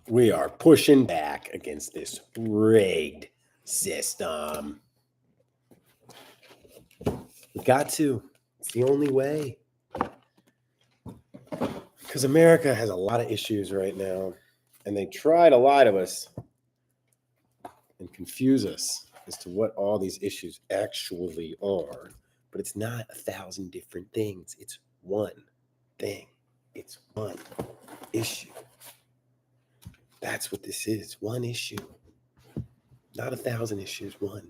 We are pushing back against this rigged system. We got to. It's the only way. Because America has a lot of issues right now, and they try to lie to us and confuse us as to what all these issues actually are. But it's not 1,000 different things. It's one thing. It's one issue. That's what this is. One issue. Not 1,000 issues, one.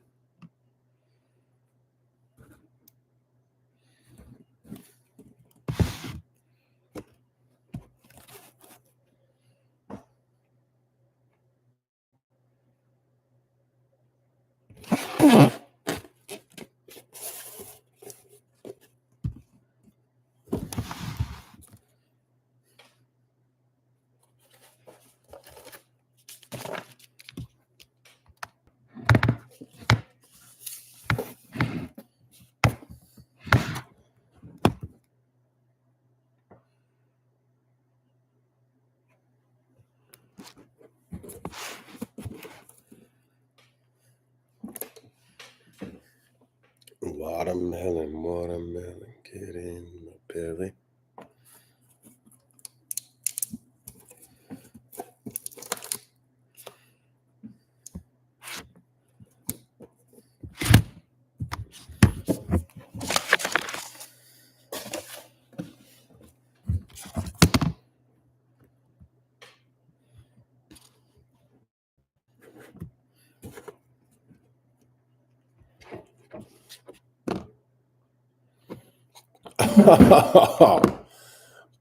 Watermelon, watermelon, get in my belly.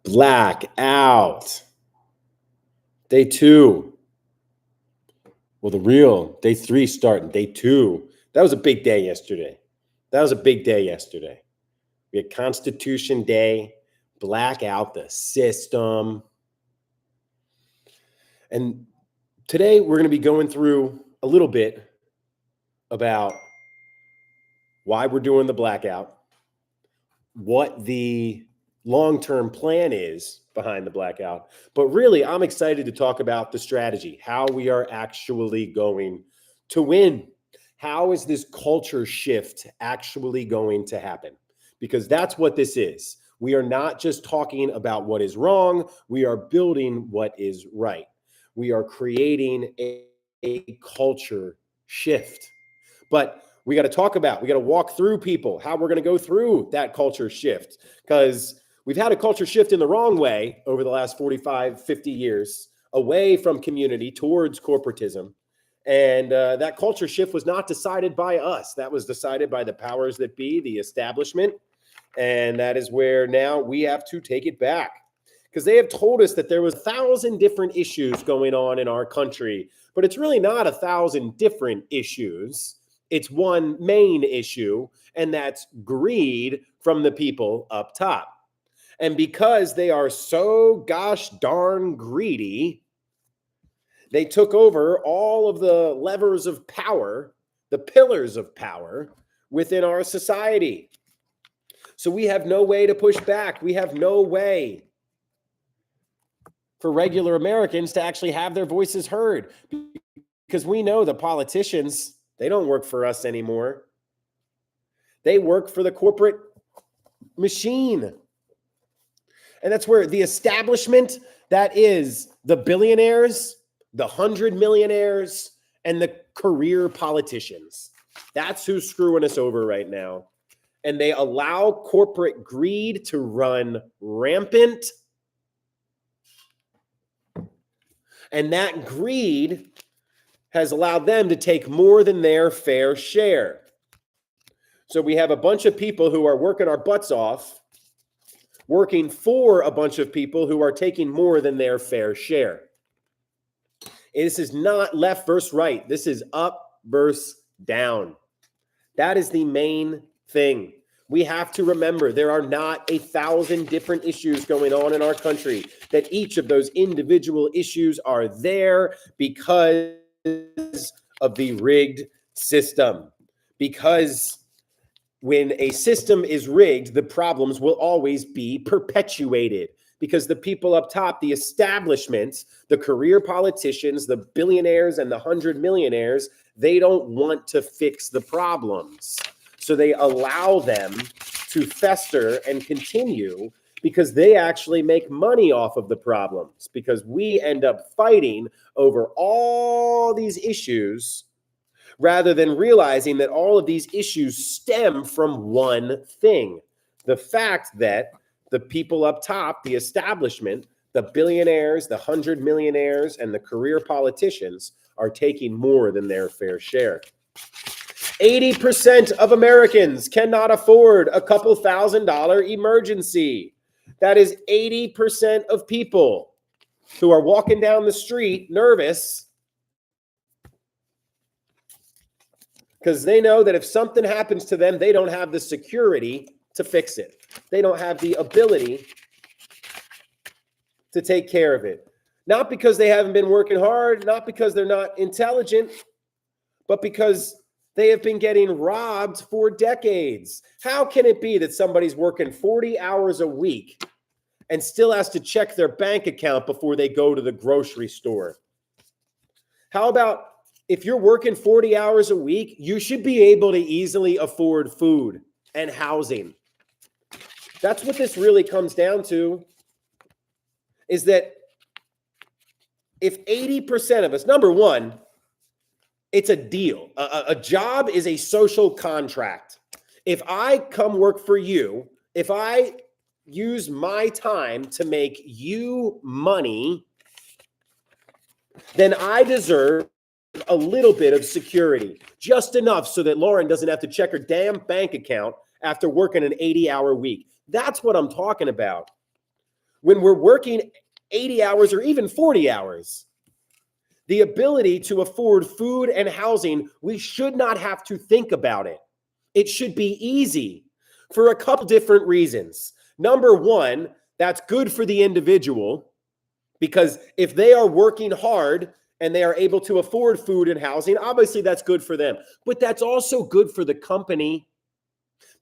Blackout. Day 2. Well, the real day 3 starting. Day 2. That was a big day yesterday. We had Constitution Day, blackout the system. And today we're going to be going through a little bit about why we're doing the blackout, what the long-term plan is behind the blackout. But really, I'm excited to talk about the strategy, how we are actually going to win. How is this culture shift actually going to happen? Because that's what this is. We are not just talking about what is wrong. We are building what is right. We are creating a culture shift. But we got to walk through people, how we're going to go through that culture shift. Because we've had a culture shift in the wrong way over the last 45, 50 years, away from community towards corporatism. And that culture shift was not decided by us. That was decided by the powers that be, the establishment. And that is where now we have to take it back. Because they have told us that there was 1,000 different issues going on in our country. But it's really not 1,000 different issues. It's one main issue, and that's greed from the people up top. And because they are so gosh darn greedy, they took over all of the levers of power, the pillars of power within our society. So we have no way to push back. We have no way for regular Americans to actually have their voices heard, because we know the politicians, they don't work for us anymore. They work for the corporate machine. And that's where the establishment, that is the billionaires, the 100 millionaires, and the career politicians. That's who's screwing us over right now. And they allow corporate greed to run rampant. And that greed has allowed them to take more than their fair share. So we have a bunch of people who are working our butts off, working for a bunch of people who are taking more than their fair share. This is not left versus right. This is up versus down. That is the main thing. We have to remember there are not 1,000 different issues going on in our country, that each of those individual issues are there because of the rigged system. Because when a system is rigged, the problems will always be perpetuated. because the people up top, the establishment, the career politicians, the billionaires and the 100 millionaires, they don't want to fix the problems. So they allow them to fester and continue because they actually make money off of the problems, because we end up fighting over all these issues rather than realizing that all of these issues stem from one thing: the fact that the people up top, the establishment, the billionaires, the 100 millionaires, and the career politicians are taking more than their fair share. 80% of Americans cannot afford a couple $1,000 emergency. That is 80% of people who are walking down the street nervous because they know that if something happens to them, they don't have the security to fix it. They don't have the ability to take care of it. Not because they haven't been working hard, not because they're not intelligent, but because they have been getting robbed for decades. How can it be that somebody's working 40 hours a week and still has to check their bank account before they go to the grocery store? How about if you're working 40 hours a week, you should be able to easily afford food and housing. That's what this really comes down to, is that if 80% of us, number one, it's a deal. A job is a social contract. If I come work for you, if I use my time to make you money, then I deserve a little bit of security, just enough so that Lauren doesn't have to check her damn bank account after working an 80-hour week. That's what I'm talking about. When we're working 80 hours or even 40 hours, the ability to afford food and housing, we should not have to think about it. It should be easy for a couple different reasons. Number one, that's good for the individual, because if they are working hard and they are able to afford food and housing, obviously that's good for them. But that's also good for the company,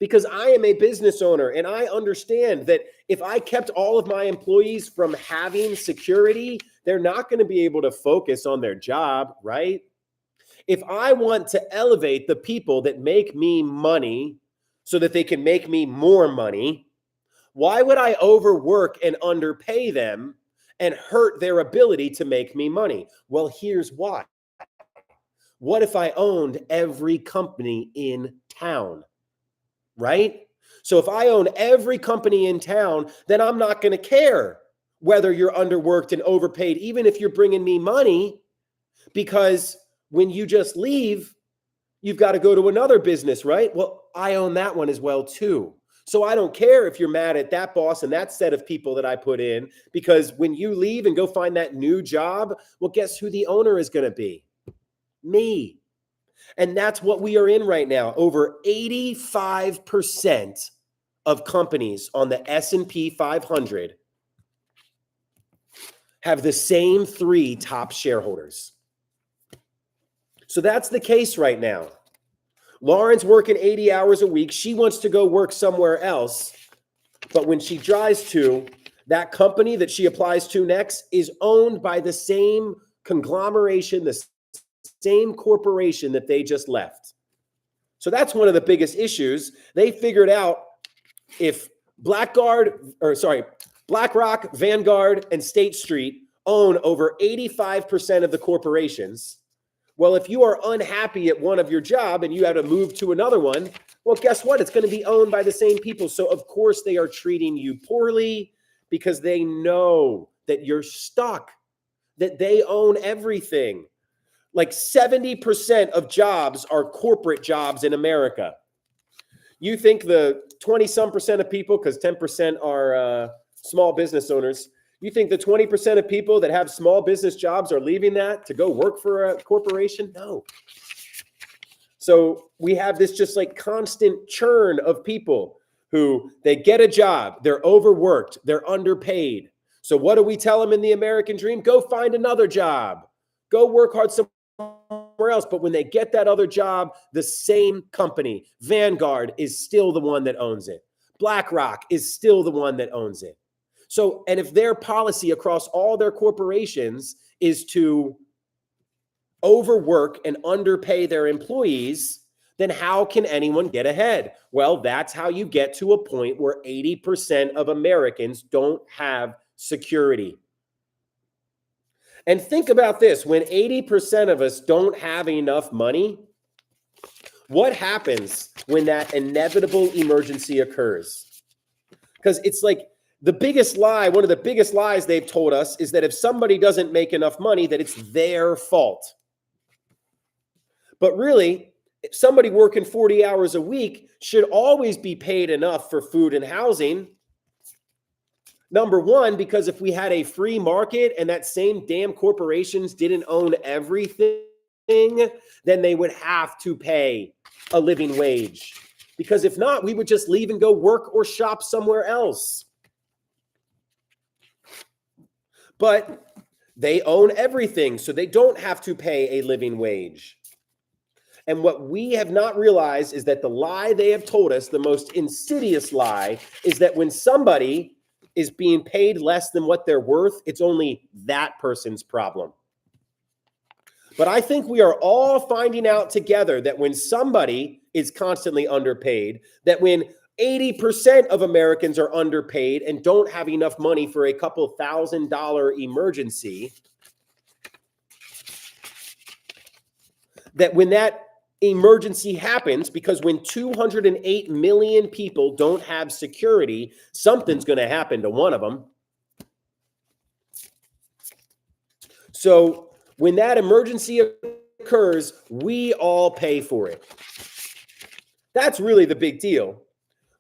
because I am a business owner and I understand that if I kept all of my employees from having security, they're not going to be able to focus on their job, right? If I want to elevate the people that make me money so that they can make me more money, why would I overwork and underpay them and hurt their ability to make me money? Well, here's why. What if I owned every company in town? Right? So if I own every company in town, then I'm not going to care whether you're underworked and overpaid, even if you're bringing me money, because when you just leave, you've got to go to another business, right? Well, I own that one as well too. So I don't care if you're mad at that boss and that set of people that I put in, because when you leave and go find that new job, well, guess who the owner is going to be? Me. And that's what we are in right now. Over 85% of companies on the S&P 500 have the same 3 top shareholders. So that's the case right now. Lauren's working 80 hours a week. She wants to go work somewhere else. But when she tries to, that company that she applies to next is owned by the same conglomeration, the same corporation that they just left. So that's one of the biggest issues. They figured out if BlackRock, Vanguard, and State Street own over 85% of the corporations, well, if you are unhappy at one of your job and you have to move to another one, well, guess what? It's going to be owned by the same people. So of course they are treating you poorly because they know that you're stuck, that they own everything. Like 70% of jobs are corporate jobs in America. You think the 20-some% of people, because 10% are small business owners, you think the 20% of people that have small business jobs are leaving that to go work for a corporation? No. So we have this just like constant churn of people who they get a job, they're overworked, they're underpaid. So what do we tell them in the American dream? Go find another job. Go work hard somewhere else. But when they get that other job, the same company, Vanguard, is still the one that owns it. BlackRock is still the one that owns it. So, and if their policy across all their corporations is to overwork and underpay their employees, then how can anyone get ahead? Well, that's how you get to a point where 80% of Americans don't have security. And think about this, when 80% of us don't have enough money, what happens when that inevitable emergency occurs? Because it's like the biggest lie, one of the biggest lies they've told us is that if somebody doesn't make enough money, that it's their fault. But really, somebody working 40 hours a week should always be paid enough for food and housing. Number one, because if we had a free market and that same damn corporations didn't own everything, then they would have to pay a living wage. Because if not, we would just leave and go work or shop somewhere else. But they own everything, so they don't have to pay a living wage. And what we have not realized is that the lie they have told us, the most insidious lie, is that when somebody is being paid less than what they're worth, it's only that person's problem. But I think we are all finding out together that when somebody is constantly underpaid, that when 80% of Americans are underpaid and don't have enough money for a couple $1,000 emergency, that when that emergency happens, because when 208 million people don't have security, something's going to happen to one of them. So when that emergency occurs, we all pay for it. That's really the big deal.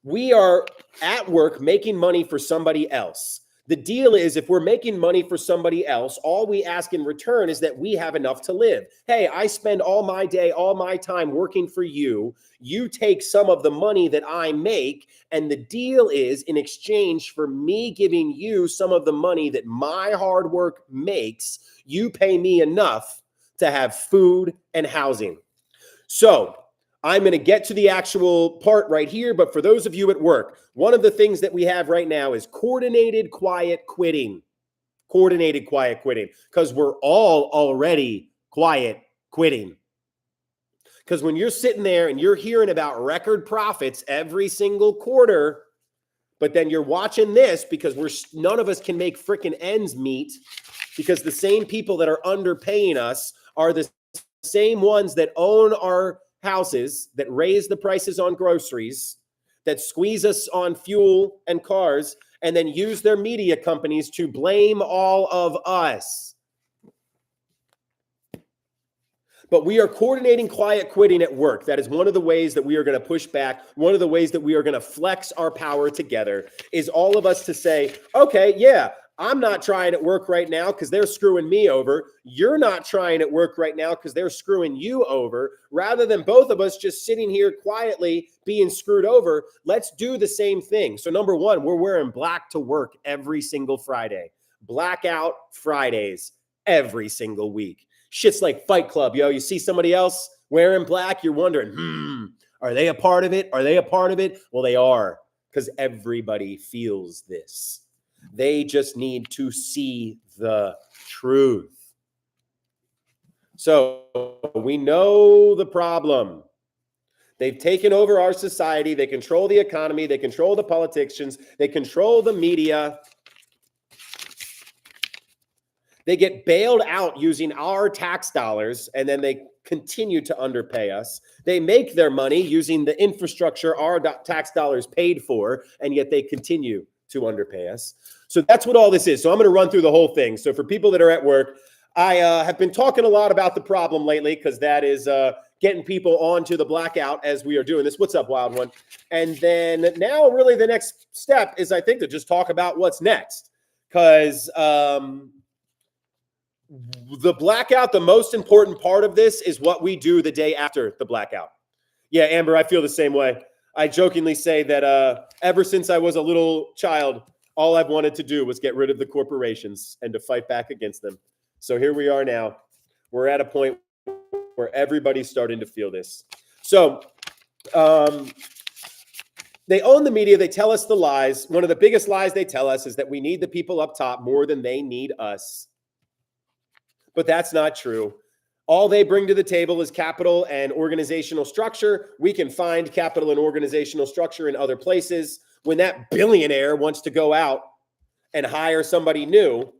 We are at work making money for somebody else. The deal is, if we're making money for somebody else, all we ask in return is that we have enough to live. Hey, I spend all my day, all my time working for you. You take some of the money that I make, and the deal is, in exchange for me giving you some of the money that my hard work makes, you pay me enough to have food and housing. So I'm going to get to the actual part right here, but for those of you at work, one of the things that we have right now is coordinated quiet quitting. Coordinated quiet quitting, because we're all already quiet quitting. Because when you're sitting there and you're hearing about record profits every single quarter, but then you're watching this because none of us can make freaking ends meet, because the same people that are underpaying us are the same ones that own our houses, that raise the prices on groceries, that squeeze us on fuel and cars, and then use their media companies to blame all of us. But we are coordinating quiet quitting at work. That is one of the ways that we are going to push back. One of the ways that we are going to flex our power together is all of us to say, okay, yeah, I'm not trying at work right now because they're screwing me over. You're not trying at work right now because they're screwing you over. Rather than both of us just sitting here quietly being screwed over, let's do the same thing. So number one, we're wearing black to work every single Friday. Blackout Fridays every single week. Shit's like Fight Club, yo. You see somebody else wearing black, you're wondering, are they a part of it? Are they a part of it? Well, they are, because everybody feels this. They just need to see the truth. So we know the problem. They've taken over our society. They control the economy. They control the politicians. They control the media. They get bailed out using our tax dollars, and then they continue to underpay us. They make their money using the infrastructure our tax dollars paid for, and yet they continue to underpay us. So that's what all this is. So I'm going to run through the whole thing. So for people that are at work, I have been talking a lot about the problem lately, because that is getting people onto the blackout as we are doing this. What's up, Wild One? And then now really the next step is, I think, to just talk about what's next. Because the blackout, the most important part of this is what we do the day after the blackout. Yeah, Amber, I feel the same way. I jokingly say that ever since I was a little child, all I've wanted to do was get rid of the corporations and to fight back against them. So here we are now. We're at a point where everybody's starting to feel this. So They own the media. They tell us the lies. One of the biggest lies they tell us is that we need the people up top more than they need us. But that's not true. All they bring to the table is capital and organizational structure. We can find capital and organizational structure in other places. When that billionaire wants to go out and hire somebody new,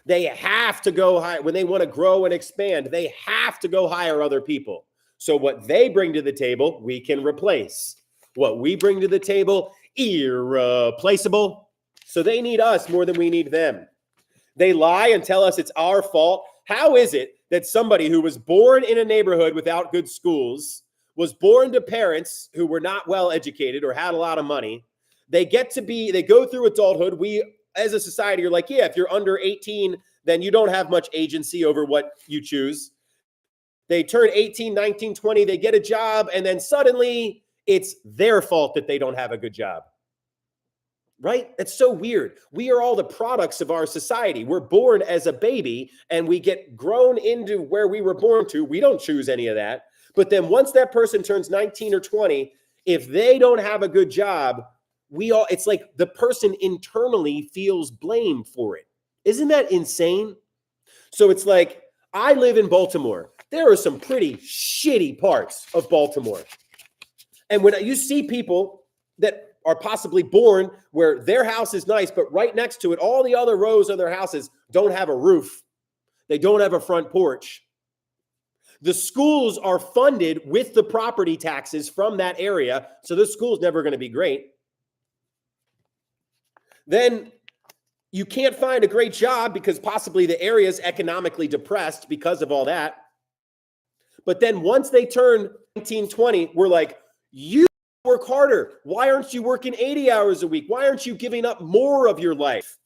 they have to go hire. When they want to grow and expand, they have to go hire other people. So what they bring to the table, we can replace. What we bring to the table, irreplaceable. So they need us more than we need them. They lie and tell us it's our fault. How is it that somebody who was born in a neighborhood without good schools, was born to parents who were not well educated or had a lot of money, they go through adulthood. We, as a society, are like, yeah, if you're under 18, then you don't have much agency over what you choose. They turn 18, 19, 20, they get a job, and then suddenly it's their fault that they don't have a good job. Right? That's so weird. We are all the products of our society. We're born as a baby and we get grown into where we were born to. We don't choose any of that. But then once that person turns 19 or 20, if they don't have a good job, it's like the person internally feels blame for it. Isn't that insane? So it's like, I live in Baltimore. There are some pretty shitty parts of Baltimore. And when you see people that are possibly born where their house is nice, but right next to it, all the other rows of their houses don't have a roof. They don't have a front porch. The schools are funded with the property taxes from that area, so the school's never going to be great. Then you can't find a great job because possibly the area is economically depressed because of all that. But then once they turn 19, 20, we're like, you work harder. Why aren't you working 80 hours a week? Why aren't you giving up more of your life?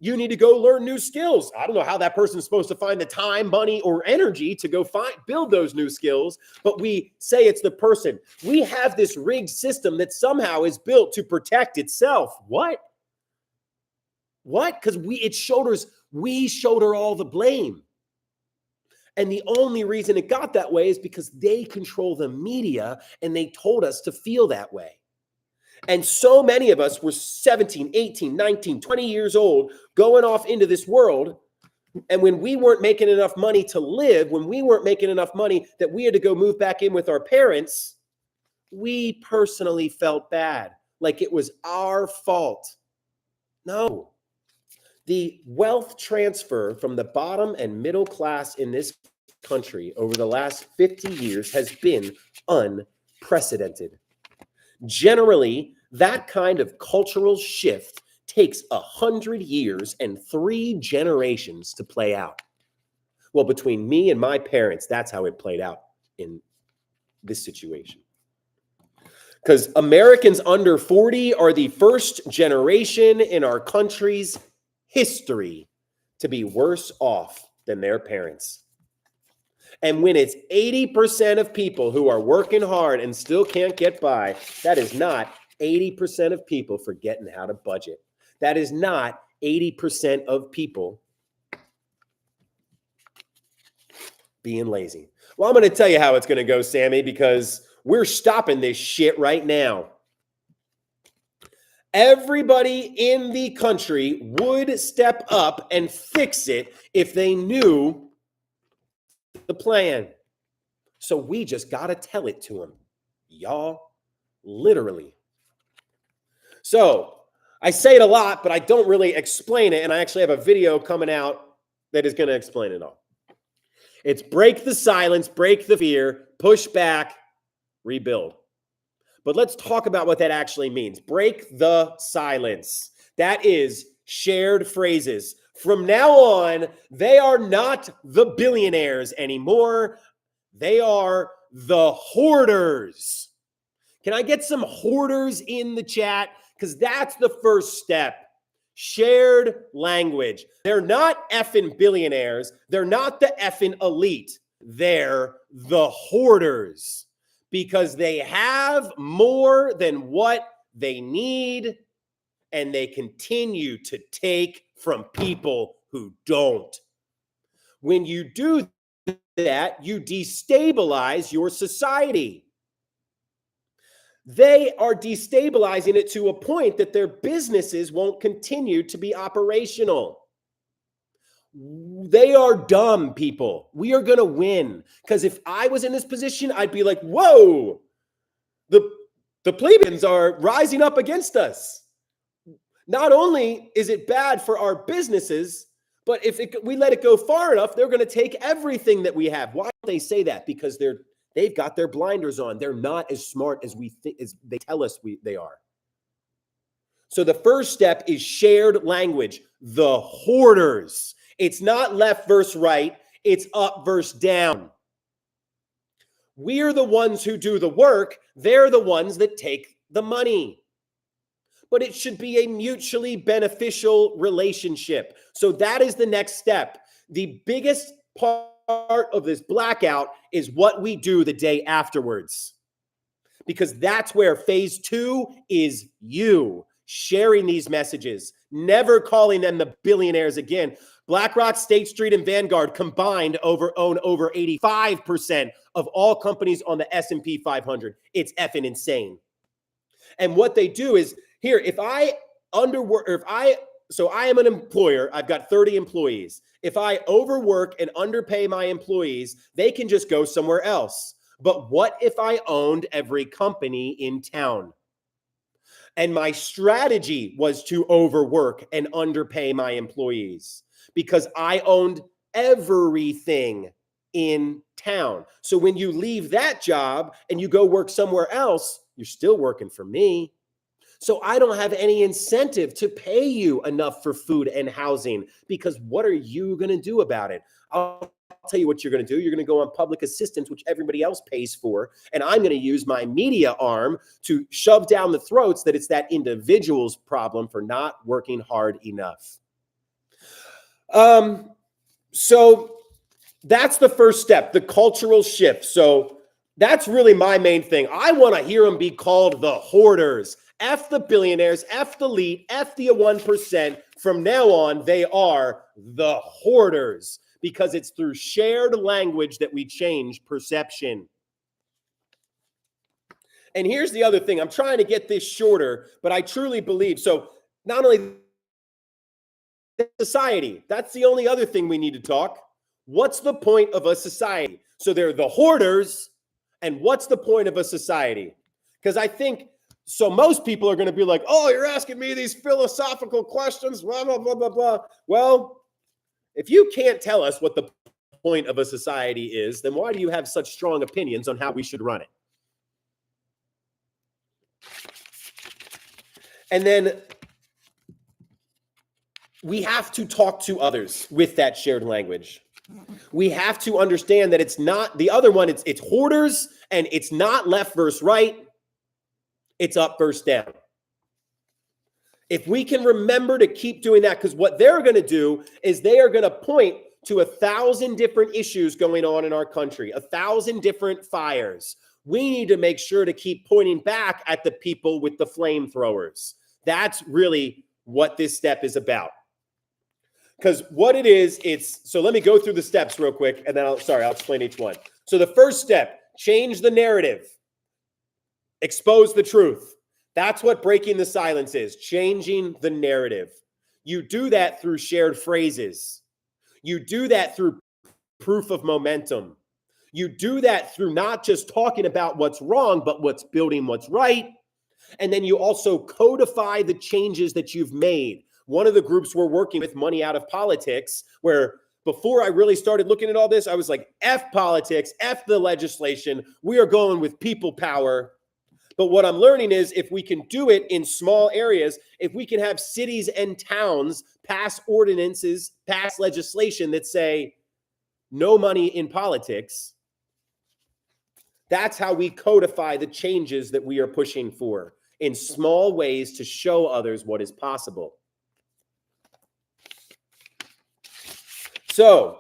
You need to go learn new skills. I don't know how that person's supposed to find the time, money, or energy to go build those new skills, but we say it's the person. We have this rigged system that somehow is built to protect itself. What? Because we shoulder all the blame. And the only reason it got that way is because they control the media and they told us to feel that way. And so many of us were 17, 18, 19, 20 years old going off into this world. And when we weren't making enough money to live, when we weren't making enough money that we had to go move back in with our parents, we personally felt bad, like it was our fault. No. The wealth transfer from the bottom and middle class in this country over the last 50 years has been unprecedented. Generally, that kind of cultural shift takes 100 years and 3 generations to play out. Well, between me and my parents, that's how it played out in this situation. Because Americans under 40 are the first generation in our country's history to be worse off than their parents. And when it's 80% of people who are working hard and still can't get by, that is not 80% of people forgetting how to budget. That is not 80% of people being lazy. Well, I'm going to tell you how it's going to go, Sammy, because we're stopping this shit right now. Everybody in the country would step up and fix it if they knew the plan. So we just got to tell it to them, y'all, literally. So I say it a lot, but I don't really explain it. And I actually have a video coming out that is going to explain it all. It's break the silence, break the fear, push back, rebuild. But let's talk about what that actually means. Break the silence. That is shared phrases. From now on, they are not the billionaires anymore. They are the hoarders. Can I get some hoarders in the chat? Because that's the first step. Shared language. They're not effing billionaires. They're not the effing elite. They're the hoarders. Because they have more than what they need, and they continue to take from people who don't. When you do that, you destabilize your society. They are destabilizing it to a point that their businesses won't continue to be operational. They are dumb people. We are going to win. Because if I was in this position, I'd be like, whoa, the, the plebeians are rising up against us. Not only is it bad for our businesses, but if we let it go far enough, they're going to take everything that we have. Why do they say that? Because they've got their blinders on. They're not as smart as as they tell us they are. So the first step is shared language. The hoarders. It's not left versus right. It's up versus down. We're the ones who do the work. They're the ones that take the money. But it should be a mutually beneficial relationship. So that is the next step. The biggest part of this blackout is what we do the day afterwards. Because that's where phase 2 is you sharing these messages, never calling them the billionaires again. BlackRock, State Street, and Vanguard combined own over 85% of all companies on the S&P 500. It's effing insane. And what they do is, here, I am an employer, I've got 30 employees. If I overwork and underpay my employees, they can just go somewhere else. But what if I owned every company in town? And my strategy was to overwork and underpay my employees because I owned everything in town. So when you leave that job and you go work somewhere else, you're still working for me. So I don't have any incentive to pay you enough for food and housing, because what are you going to do about it? I'll tell you what you're going to do. You're going to go on public assistance, which everybody else pays for. And I'm going to use my media arm to shove down the throats that it's that individual's problem for not working hard enough. So that's the first step, the cultural shift. So that's really my main thing. I want to hear them be called the hoarders. F the billionaires, F the elite, F the 1%. From now on, they are the hoarders, because it's through shared language that we change perception. And here's the other thing. I'm trying to get this shorter, but I truly believe, so not only society, that's the only other thing we need to talk. What's the point of a society? So they're the hoarders, and what's the point of a society? Because I think, so most people are going to be like, oh, you're asking me these philosophical questions, blah, blah, blah, blah, blah. Well, if you can't tell us what the point of a society is, then why do you have such strong opinions on how we should run it? And then we have to talk to others with that shared language. We have to understand that it's not the other one. It's hoarders, and it's not left versus right. It's up versus down. If we can remember to keep doing that, because what they're going to do is they are going to point to 1,000 different issues going on in our country, 1,000 different fires. We need to make sure to keep pointing back at the people with the flamethrowers. That's really what this step is about. Because what it is, so let me go through the steps real quick, and then I'll explain each one. So the first step, change the narrative. Expose the truth. That's what breaking the silence is, changing the narrative. You do that through shared phrases. You do that through proof of momentum. You do that through not just talking about what's wrong, but what's building what's right. And then you also codify the changes that you've made. One of the groups we're working with, Money Out of Politics, where before I really started looking at all this, I was like, F politics, F the legislation. We are going with people power. But what I'm learning is if we can do it in small areas, if we can have cities and towns pass ordinances, pass legislation that say no money in politics, that's how we codify the changes that we are pushing for in small ways to show others what is possible. So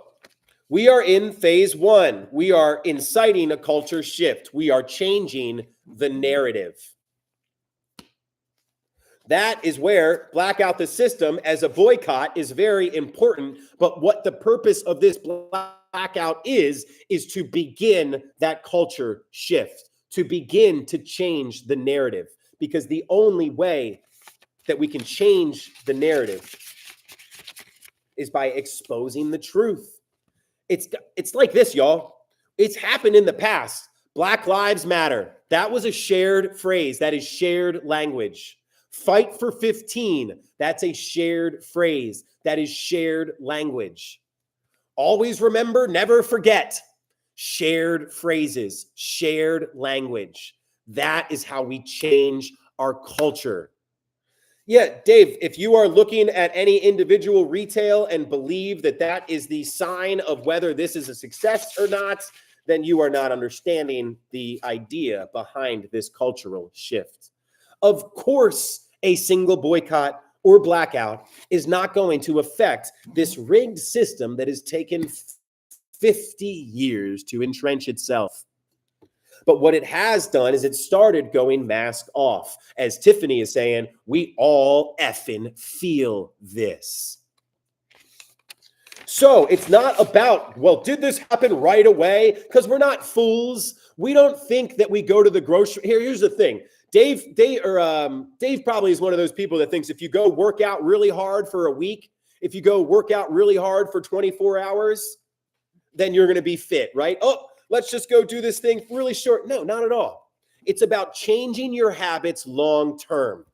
we are in phase 1. We are inciting a culture shift. We are changing the narrative. That is where blackout the system as a boycott is very important. But what the purpose of this blackout is to begin that culture shift. to begin to change the narrative, because the only way that we can change the narrative is by exposing the truth. It's like this, y'all. It's happened in the past. Black Lives Matter. That was a shared phrase. That is shared language. Fight for 15. That's a shared phrase. That is shared language. Always remember, never forget. Shared phrases, shared language. That is how we change our culture. Yeah, Dave, if you are looking at any individual retail and believe that that is the sign of whether this is a success or not, then you are not understanding the idea behind this cultural shift. Of course, a single boycott or blackout is not going to affect this rigged system that has taken 50 years to entrench itself. But what it has done is it started going mask off. As Tiffany is saying, we all effing feel this. So it's not about, well, did this happen right away? Because we're not fools. We don't think that we go to the grocery. Here's the thing. Dave probably is one of those people that thinks if you go work out really hard for a week, if you go work out really hard for 24 hours, then you're going to be fit, right? Oh, let's just go do this thing really short. No, not at all. It's about changing your habits long term.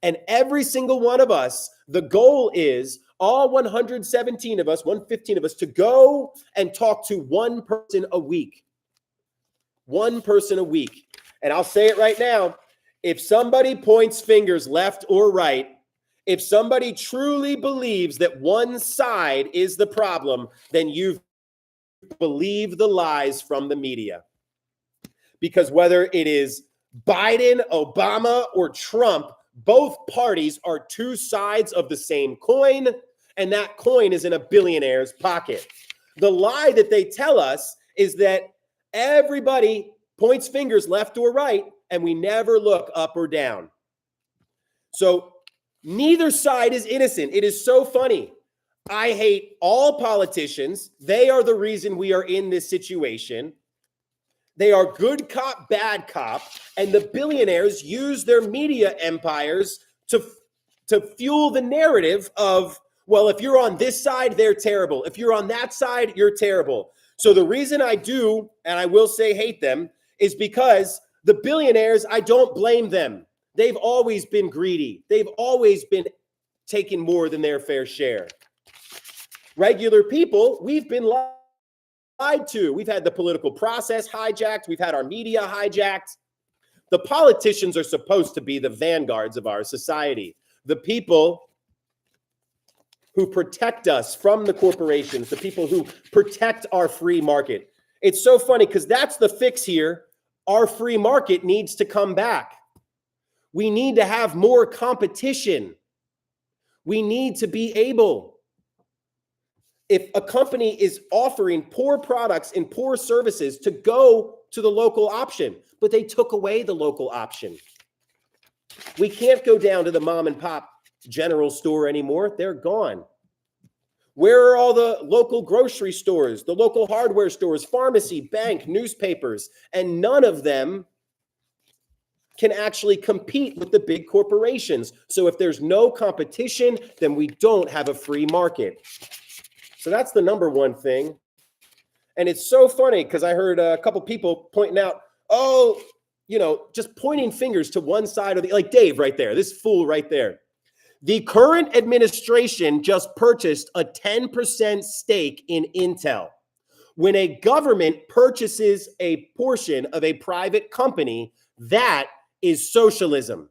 And every single one of us, the goal is all 117 of us, 115 of us, to go and talk to one person a week. One person a week. And I'll say it right now. If somebody points fingers left or right, if somebody truly believes that one side is the problem, then you've believed the lies from the media. Because whether it is Biden, Obama, or Trump, both parties are two sides of the same coin, and that coin is in a billionaire's pocket. The lie that they tell us is that everybody points fingers left or right, and we never look up or down. So neither side is innocent. It is so funny. I hate all politicians. They are the reason we are in this situation. They are good cop, bad cop, and the billionaires use their media empires to fuel the narrative of, well, if you're on this side, they're terrible. If you're on that side, you're terrible. So the reason I do, and I will say hate them, is because the billionaires, I don't blame them. They've always been greedy. They've always been taking more than their fair share. Regular people, we've been lied to. We've had the political process hijacked. We've had our media hijacked. The politicians are supposed to be the vanguards of our society. The people who protect us from the corporations, the people who protect our free market. It's so funny because that's the fix here. Our free market needs to come back. We need to have more competition. We need to be able, if a company is offering poor products and poor services, to go to the local option, but they took away the local option. We can't go down to the mom and pop general store anymore. They're gone. Where are all the local grocery stores, the local hardware stores, pharmacy, bank, newspapers? And none of them can actually compete with the big corporations. So if there's no competition, then we don't have a free market. So that's the number one thing. And it's so funny because I heard a couple people pointing out, oh, just pointing fingers to one side or the, like Dave right there, this fool right there. The current administration just purchased a 10% stake in Intel. When a government purchases a portion of a private company, that is socialism.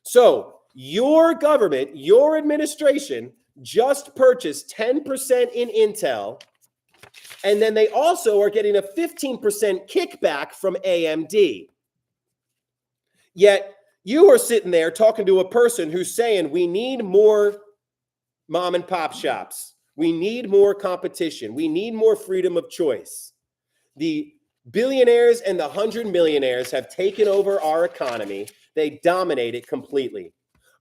So your government, your administration just purchased 10% in Intel, and then they also are getting a 15% kickback from AMD. Yet you are sitting there talking to a person who's saying we need more mom and pop shops. We need more competition. We need more freedom of choice. The billionaires and the 100 millionaires have taken over our economy. They dominate it completely.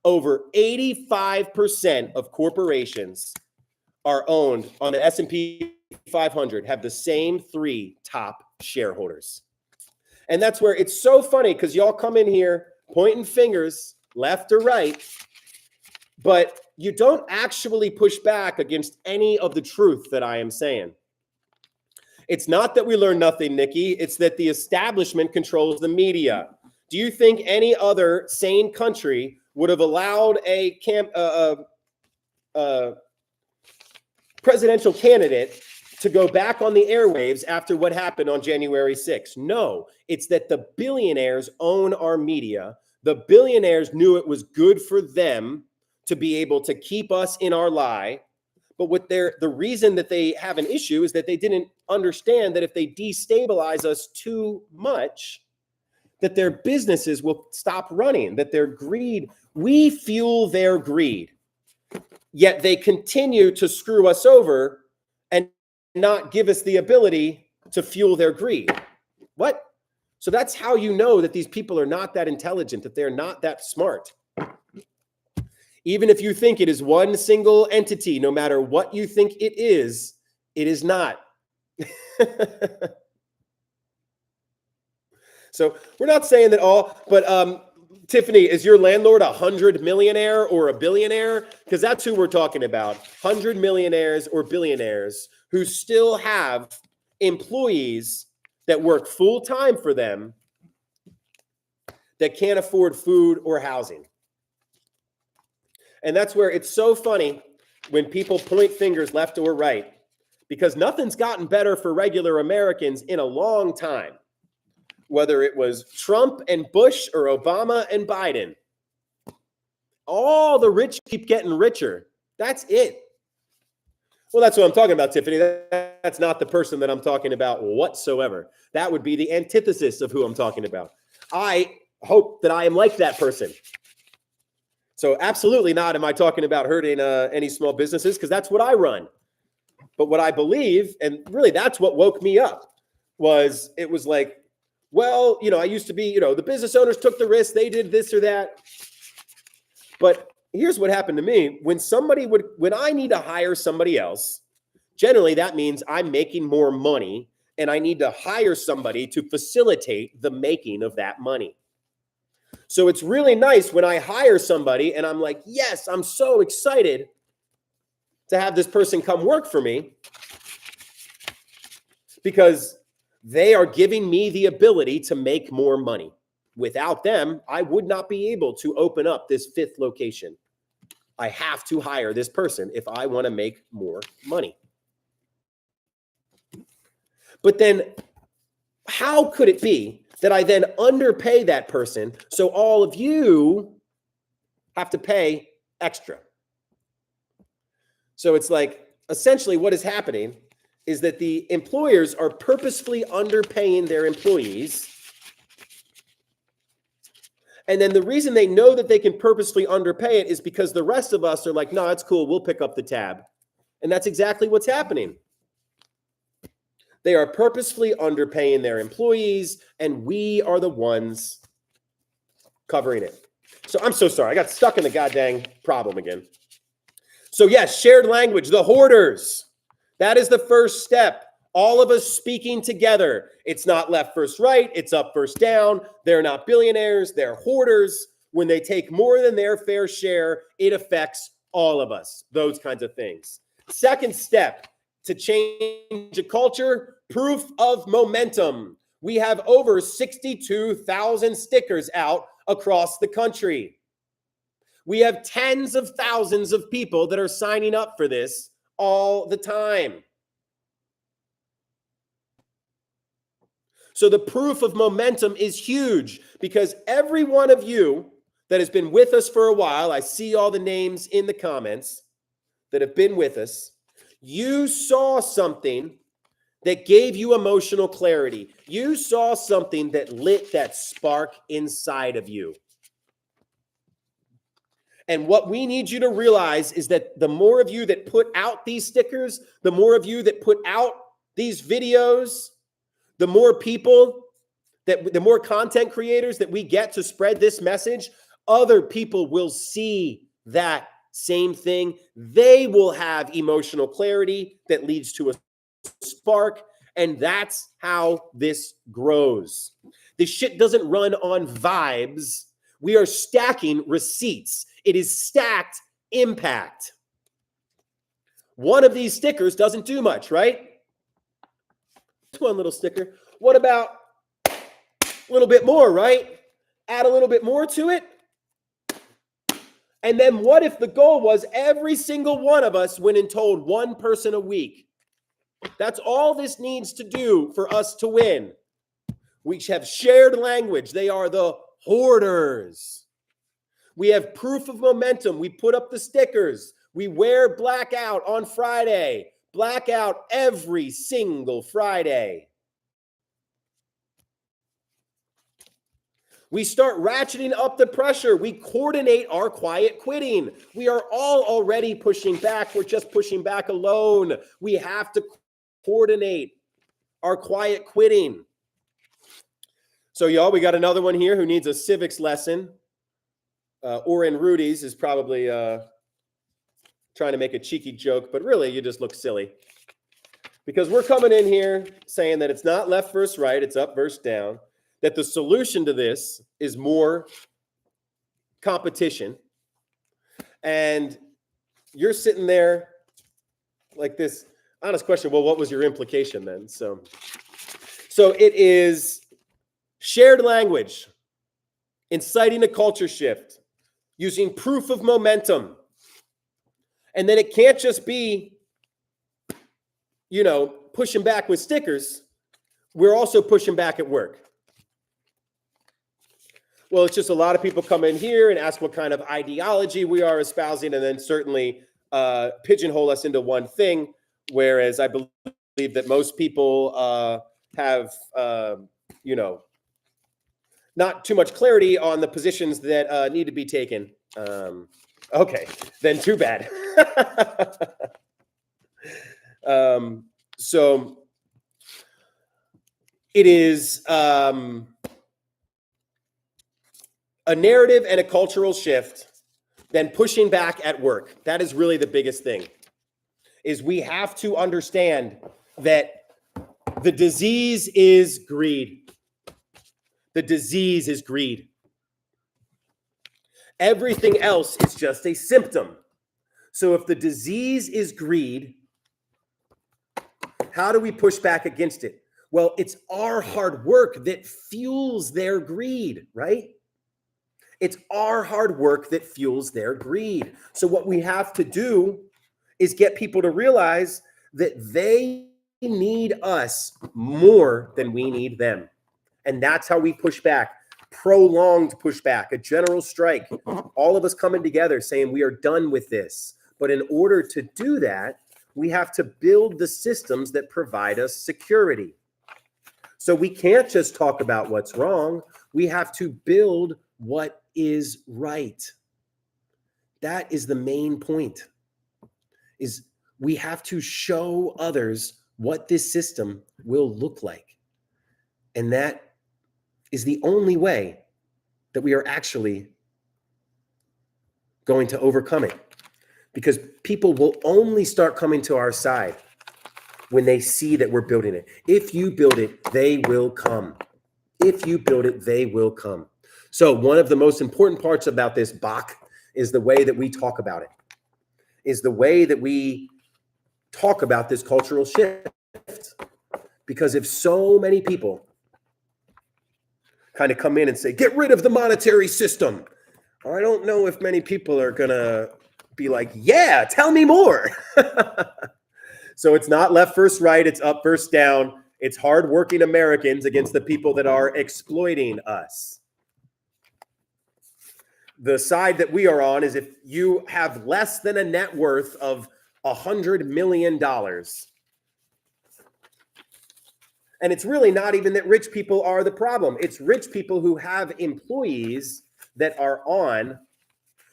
Over 85% of corporations are owned on the S&P 500, have the same three top shareholders. And that's where it's so funny, because y'all come in here pointing fingers left or right, but you don't actually push back against any of the truth that I am saying. It's not that we learn nothing, Nikki. It's that the establishment controls the media. Do you think any other sane country would have allowed a presidential candidate to go back on the airwaves after what happened on January 6th? No, it's that the billionaires own our media. The billionaires knew it was good for them to be able to keep us in our lie. But what the reason that they have an issue is that they didn't understand that if they destabilize us too much, that their businesses will stop running, that their greed, we fuel their greed. Yet they continue to screw us over and not give us the ability to fuel their greed. What? So that's how you know that these people are not that intelligent, that they're not that smart. Even if you think it is one single entity, no matter what you think it is not. So we're not saying that all, but Tiffany, is your landlord a 100 millionaire or a billionaire? Because that's who we're talking about. 100 millionaires or billionaires who still have employees that work full time for them that can't afford food or housing. And that's where it's so funny when people point fingers left or right, because nothing's gotten better for regular Americans in a long time. Whether it was Trump and Bush or Obama and Biden, all the rich keep getting richer. That's it. Well, that's what I'm talking about, Tiffany. That's not the person that I'm talking about whatsoever. That would be the antithesis of who I'm talking about. I hope that I am like that person. So absolutely not am I talking about hurting any small businesses, because that's what I run. But what I believe, and really that's what woke me up, it was like, well, I used to be, the business owners took the risk. They did this or that. But here's what happened to me. When I need to hire somebody else, generally that means I'm making more money and I need to hire somebody to facilitate the making of that money. So it's really nice when I hire somebody and I'm like, yes, I'm so excited to have this person come work for me, because they are giving me the ability to make more money. Without them, I would not be able to open up this 5th location. I have to hire this person if I want to make more money. But then how could it be that I then underpay that person so all of you have to pay extra? So it's like, essentially what is happening is that the employers are purposefully underpaying their employees. And then the reason they know that they can purposefully underpay it is because the rest of us are like, no, it's cool, we'll pick up the tab. And that's exactly what's happening. They are purposefully underpaying their employees, and we are the ones covering it. So I'm so sorry. I got stuck in the goddamn problem again. So yes, shared language, the hoarders. That is the first step. All of us speaking together. It's not left versus right. It's up versus down. They're not billionaires. They're hoarders. When they take more than their fair share, it affects all of us. Those kinds of things. Second step to change a culture, proof of momentum. We have over 62,000 stickers out across the country. We have tens of thousands of people that are signing up for this all the time. So the proof of momentum is huge, because every one of you that has been with us for a while, I see all the names in the comments that have been with us, you saw something that gave you emotional clarity. You saw something that lit that spark inside of you. And what we need you to realize is that the more of you that put out these stickers, the more of you that put out these videos, the more people the more content creators that we get to spread this message, other people will see that same thing. They will have emotional clarity that leads to a spark, and that's how this grows. This shit doesn't run on vibes. We are stacking receipts. It is stacked impact. One of these stickers doesn't do much, right? One little sticker. What about a little bit more, right? Add a little bit more to it. And then what if the goal was every single one of us went and told one person a week? That's all this needs to do for us to win. We have shared language. They are the hoarders. We have proof of momentum. We put up the stickers. We wear blackout on Friday. Blackout every single Friday. We start ratcheting up the pressure. We coordinate our quiet quitting. We are all already pushing back. We're just pushing back alone. We have to coordinate our quiet quitting. So, y'all, we got another one here who needs a civics lesson. Oren Rudy's is probably trying to make a cheeky joke, but really you just look silly. Because we're coming in here saying that it's not left versus right, it's up versus down. That the solution to this is more competition. And you're sitting there like this honest question, well, what was your implication then? So it is shared language, inciting a culture shift, using proof of momentum. And then it can't just be, pushing back with stickers. We're also pushing back at work. Well, it's just a lot of people come in here and ask what kind of ideology we are espousing, and then certainly pigeonhole us into one thing, whereas I believe that most people have, not too much clarity on the positions that need to be taken. Okay, then too bad. So it is a narrative and a cultural shift, then pushing back at work. That is really the biggest thing, is we have to understand that the disease is greed. The disease is greed. Everything else is just a symptom. So if the disease is greed, how do we push back against it? Well, it's our hard work that fuels their greed, right? It's our hard work that fuels their greed. So what we have to do is get people to realize that they need us more than we need them. And that's how we push back. Prolonged pushback, a general strike, all of us coming together saying we are done with this. But in order to do that, we have to build the systems that provide us security. So we can't just talk about what's wrong. We have to build what is right. That is the main point, is we have to show others what this system will look like. And that is the only way that we are actually going to overcome it. Because people will only start coming to our side when they see that we're building it. If you build it, they will come. If you build it, they will come. So one of the most important parts about this, Bach, is the way that we talk about it, is the way that we talk about this cultural shift. Because if so many people kind of come in and say, get rid of the monetary system, I don't know if many people are going to be like, yeah, tell me more. So it's not left versus right. It's up versus down. It's hardworking Americans against the people that are exploiting us. The side that we are on is if you have less than a net worth of $100 million. And it's really not even that rich people are the problem. It's rich people who have employees that are on.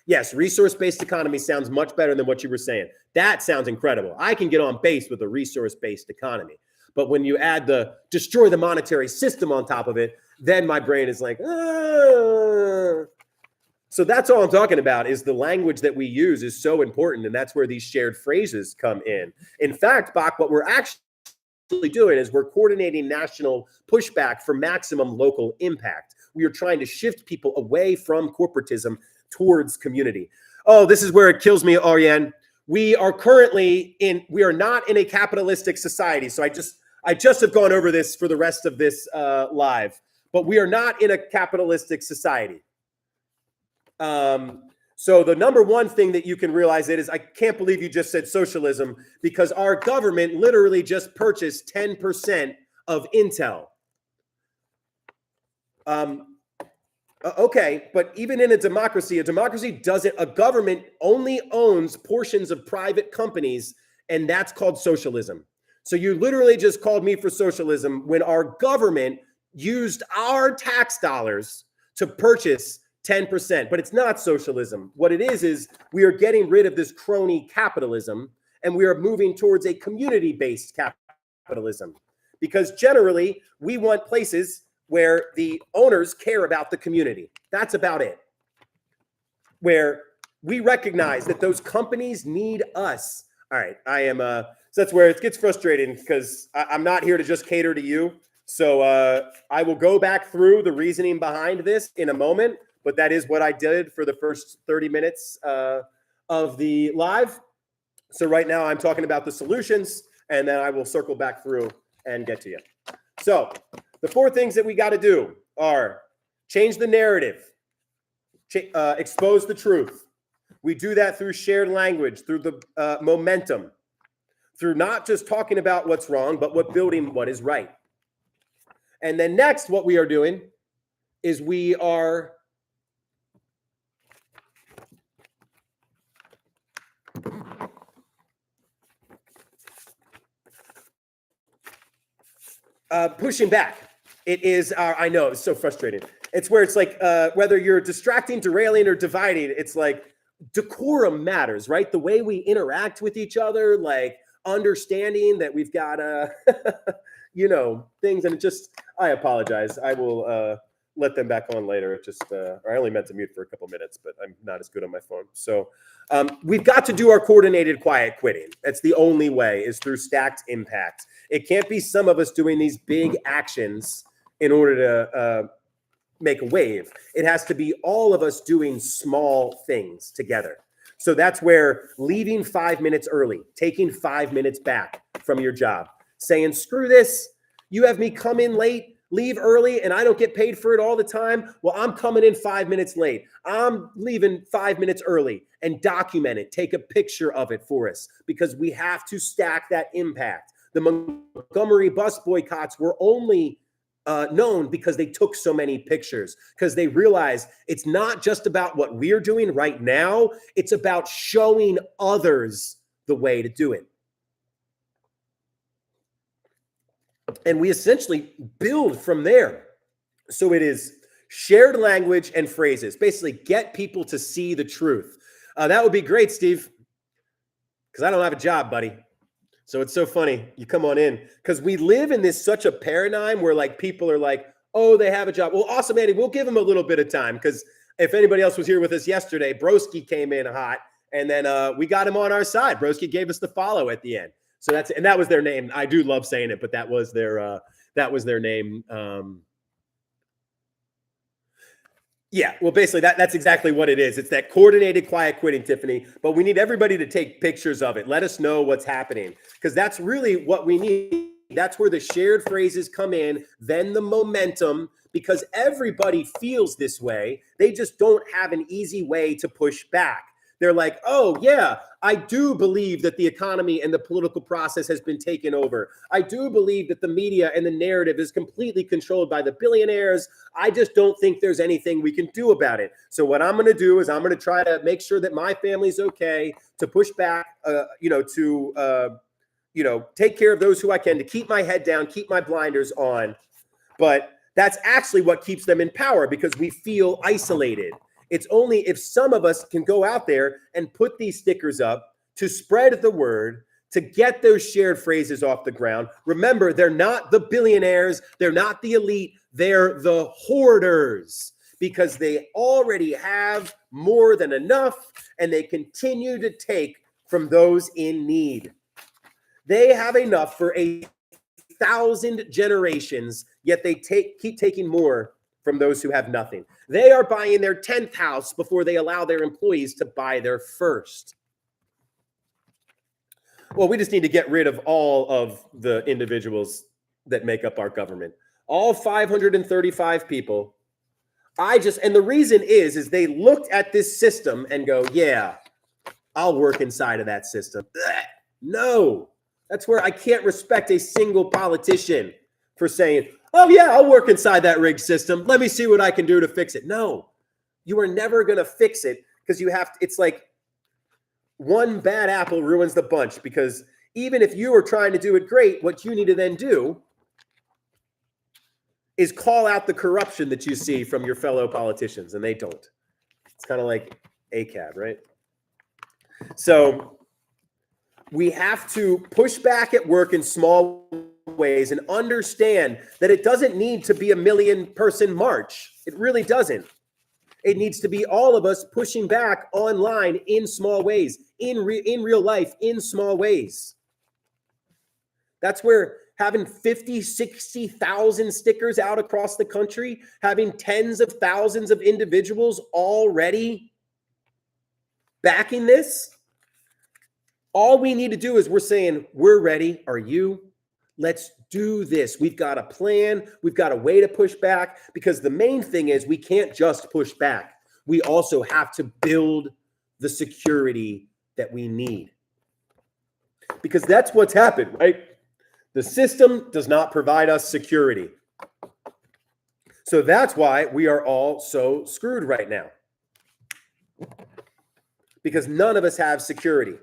Yes, resource-based economy sounds much better than what you were saying. That sounds incredible. I can get on base with a resource-based economy. But when you add the destroy the monetary system on top of it, then my brain is like, ah. So that's all I'm talking about, is the language that we use is so important. And that's where these shared phrases come in. In fact, Bach, what we're actually doing is we're coordinating national pushback for maximum local impact. We are trying to shift people away from corporatism towards community. Oh, this is where it kills me, Ariane. We are not in a capitalistic society. So I just have gone over this for the rest of this live, but we are not in a capitalistic society. So the number one thing that you can realize is I can't believe you just said socialism, because our government literally just purchased 10% of Intel. Okay, but even in a democracy a government only owns portions of private companies, and that's called socialism. So you literally just called me for socialism when our government used our tax dollars to purchase 10%, but it's not socialism. What it is we are getting rid of this crony capitalism, and we are moving towards a community-based capitalism, because generally we want places where the owners care about the community. That's about it. Where we recognize that those companies need us. All right, so that's where it gets frustrating, because I'm not here to just cater to you. So I will go back through the reasoning behind this in a moment, but that is what I did for the first 30 minutes of the live. So right now I'm talking about the solutions, and then I will circle back through and get to you. So the four things that we got to do are change the narrative, expose the truth. We do that through shared language, through the momentum, through not just talking about what's wrong, but building what is right. And then next, what we are doing is we are pushing back. It is I know, it's so frustrating. It's where it's like whether you're distracting, derailing, or dividing, it's like decorum matters, right? The way we interact with each other, like understanding that we've got things, and it just, I apologize. I will let them back on later. It just I only meant to mute for a couple minutes, but I'm not as good on my phone. So we've got to do our coordinated quiet quitting. That's the only way, is through stacked impact. It can't be some of us doing these big actions in order to make a wave. It has to be all of us doing small things together. So that's where leaving 5 minutes early, taking 5 minutes back from your job, saying, screw this, you have me come in late, leave early, and I don't get paid for it all the time. Well, I'm coming in 5 minutes late. I'm leaving 5 minutes early, and document it. Take a picture of it for us, because we have to stack that impact. The Montgomery bus boycotts were only known because they took so many pictures, because they realized it's not just about what we're doing right now. It's about showing others the way to do it. And we essentially build from there. So it is shared language and phrases. Basically, get people to see the truth. That would be great, Steve, because I don't have a job, buddy. So it's so funny. You come on in, because we live in this such a paradigm where like people are like, oh, they have a job. Well, awesome, Andy. We'll give them a little bit of time, because if anybody else was here with us yesterday, Broski came in hot, and then we got him on our side. Broski gave us the follow at the end. So that was their name. I do love saying it, but that was their name. Yeah, well, basically that's exactly what it is. It's that coordinated quiet quitting, Tiffany. But we need everybody to take pictures of it. Let us know what's happening, because that's really what we need. That's where the shared phrases come in, then the momentum, because everybody feels this way. They just don't have an easy way to push back. They're like, oh, yeah, I do believe that the economy and the political process has been taken over. I do believe that the media and the narrative is completely controlled by the billionaires. I just don't think there's anything we can do about it. So what I'm going to do is I'm going to try to make sure that my family's okay, to push back, take care of those who I can, to keep my head down, keep my blinders on. But that's actually what keeps them in power, because we feel isolated. It's only if some of us can go out there and put these stickers up to spread the word, to get those shared phrases off the ground. Remember, they're not the billionaires. They're not the elite. They're the hoarders, because they already have more than enough, and they continue to take from those in need. They have enough for a 1,000 generations, yet they keep taking more from those who have nothing. They are buying their 10th house before they allow their employees to buy their first. Well, we just need to get rid of all of the individuals that make up our government. All 535 people. And the reason is they looked at this system and go, yeah, I'll work inside of that system. Ugh. No, that's where I can't respect a single politician for saying, oh yeah, I'll work inside that rigged system. Let me see what I can do to fix it. No, you are never going to fix it because it's like one bad apple ruins the bunch, because even if you are trying to do it great, what you need to then do is call out the corruption that you see from your fellow politicians, and they don't. It's kind of like ACAB, right? So we have to push back at work in small ways and understand that it doesn't need to be a 1 million person march. It really doesn't. It needs to be all of us pushing back online in small ways, in real life, in small ways. That's where having 50, 60,000 stickers out across the country, having tens of thousands of individuals already backing this, all we need to do is we're saying, we're ready. Are you? Let's do this. We've got a plan. We've got a way to push back, because the main thing is we can't just push back. We also have to build the security that we need, because that's what's happened, right? The system does not provide us security. So that's why we are all so screwed right now, because none of us have security.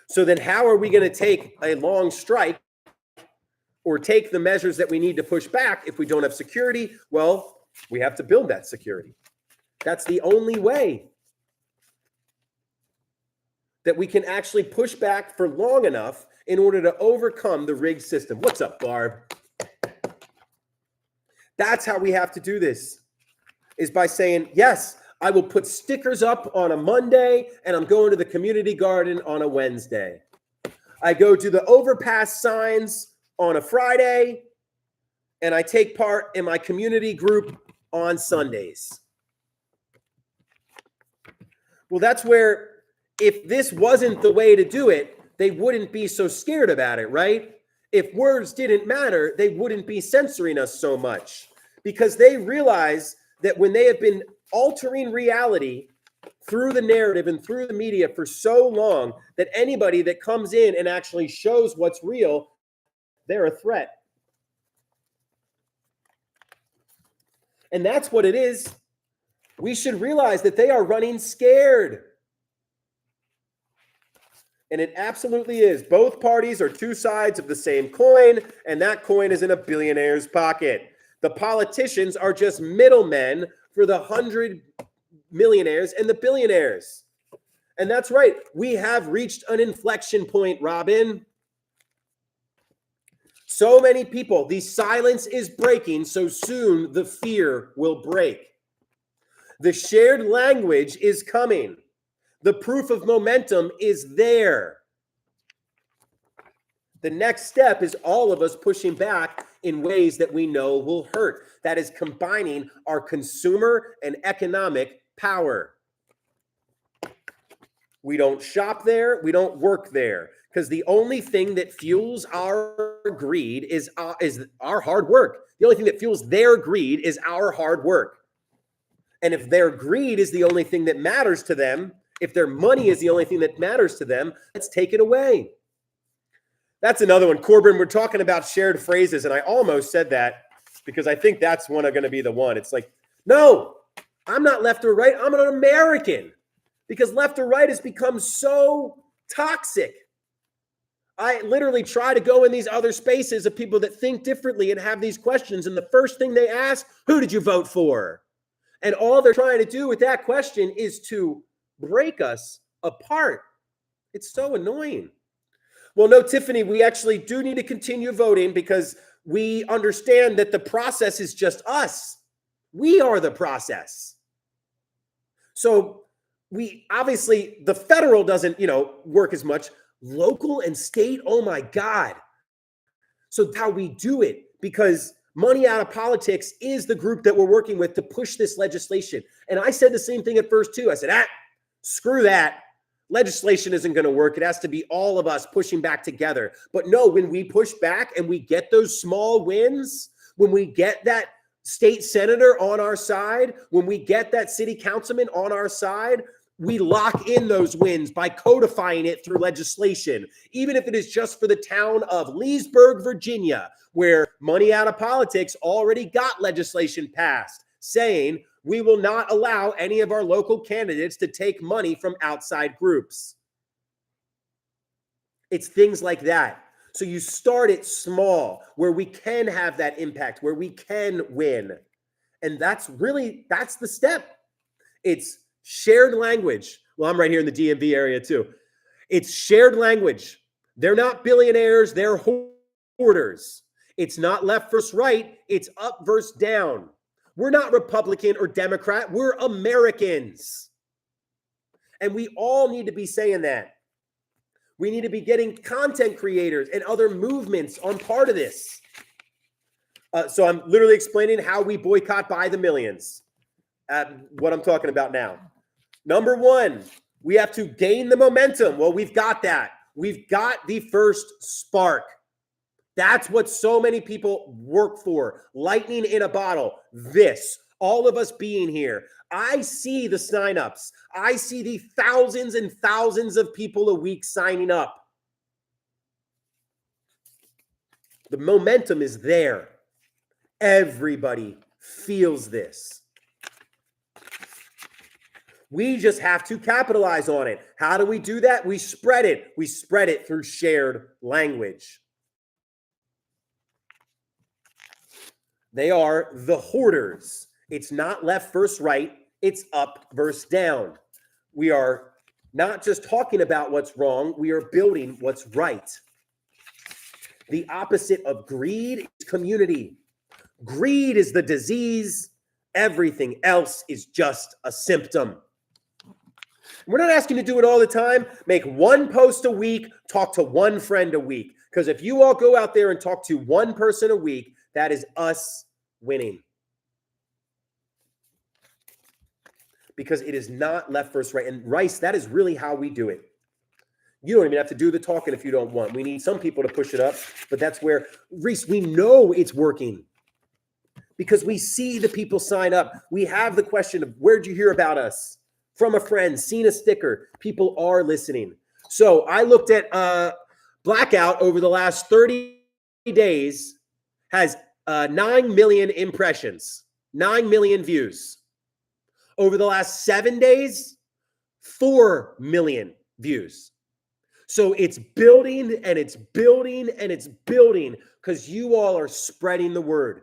So then how are we going to take a long strike or take the measures that we need to push back if we don't have security? Well, we have to build that security. That's the only way that we can actually push back for long enough in order to overcome the rigged system. What's up, Barb? That's how we have to do this, is by saying, yes, I will put stickers up on a Monday, and I'm going to the community garden on a Wednesday. I go to the overpass signs on a Friday, and I take part in my community group on Sundays. Well, that's where, if this wasn't the way to do it, they wouldn't be so scared about it, right? If words didn't matter, they wouldn't be censoring us so much, because they realize that when they have been altering reality through the narrative and through the media for so long, that anybody that comes in and actually shows what's real, they're a threat. And that's what it is. We should realize that they are running scared. And it absolutely is. Both parties are two sides of the same coin, and that coin is in a billionaire's pocket. The politicians are just middlemen for the 100 millionaires and the billionaires. And that's right. We have reached an inflection point, Robin. So many people, the silence is breaking, so soon the fear will break. The shared language is coming. The proof of momentum is there. The next step is all of us pushing back in ways that we know will hurt. That is combining our consumer and economic power. We don't shop there. We don't work there, because the only thing that fuels our greed is our hard work. The only thing that fuels their greed is our hard work. And if their greed is the only thing that matters to them, if their money is the only thing that matters to them, let's take it away. That's another one. Corbin, we're talking about shared phrases, and I almost said that because I think that's going to be the one. It's like, no, I'm not left or right. I'm an American, because left or right has become so toxic. I literally try to go in these other spaces of people that think differently and have these questions, and the first thing they ask, who did you vote for? And all they're trying to do with that question is to break us apart. It's so annoying. Well, no, Tiffany, we actually do need to continue voting, because we understand that the process is just us. We are the process. So we obviously, the federal doesn't, work as much. Local and state, oh my God. So that's how we do it, because Money Out of Politics is the group that we're working with to push this legislation. And I said the same thing at first too. I said, screw that. Legislation isn't going to work. It has to be all of us pushing back together. But no, when we push back and we get those small wins, when we get that state senator on our side, when we get that city councilman on our side, we lock in those wins by codifying it through legislation, even if it is just for the town of Leesburg, Virginia, where Money Out of Politics already got legislation passed saying we will not allow any of our local candidates to take money from outside groups. It's things like that. So you start it small, where we can have that impact, where we can win. And that's the step. It's shared language. Well, I'm right here in the DMV area too. It's shared language. They're not billionaires, they're hoarders. It's not left versus right, it's up versus down. We're not Republican or Democrat, we're Americans. And we all need to be saying that. We need to be getting content creators and other movements on part of this. So I'm literally explaining how we boycott by the millions. What I'm talking about now. Number one, we have to gain the momentum. Well, we've got that. We've got the first spark. That's what so many people work for. Lightning in a bottle. This, all of us being here. I see the signups. I see the thousands and thousands of people a week signing up. The momentum is there. Everybody feels this. We just have to capitalize on it. How do we do that? We spread it. We spread it through shared language. They are the hoarders. It's not left versus right. It's up versus down. We are not just talking about what's wrong. We are building what's right. The opposite of greed is community. Greed is the disease. Everything else is just a symptom. We're not asking you to do it all the time. Make one post a week. Talk to one friend a week. Because if you all go out there and talk to one person a week, that is us winning. Because it is not left versus right. And Rice, that is really how we do it. You don't even have to do the talking if you don't want. We need some people to push it up, but that's where, Reese, we know it's working because we see the people sign up. We have the question of, where'd you hear about us? From a friend, seen a sticker. People are listening. So I looked at Blackout over the last 30 days, has 9 million impressions, 9 million views. Over the last 7 days, 4 million views. So it's building and it's building and it's building because you all are spreading the word.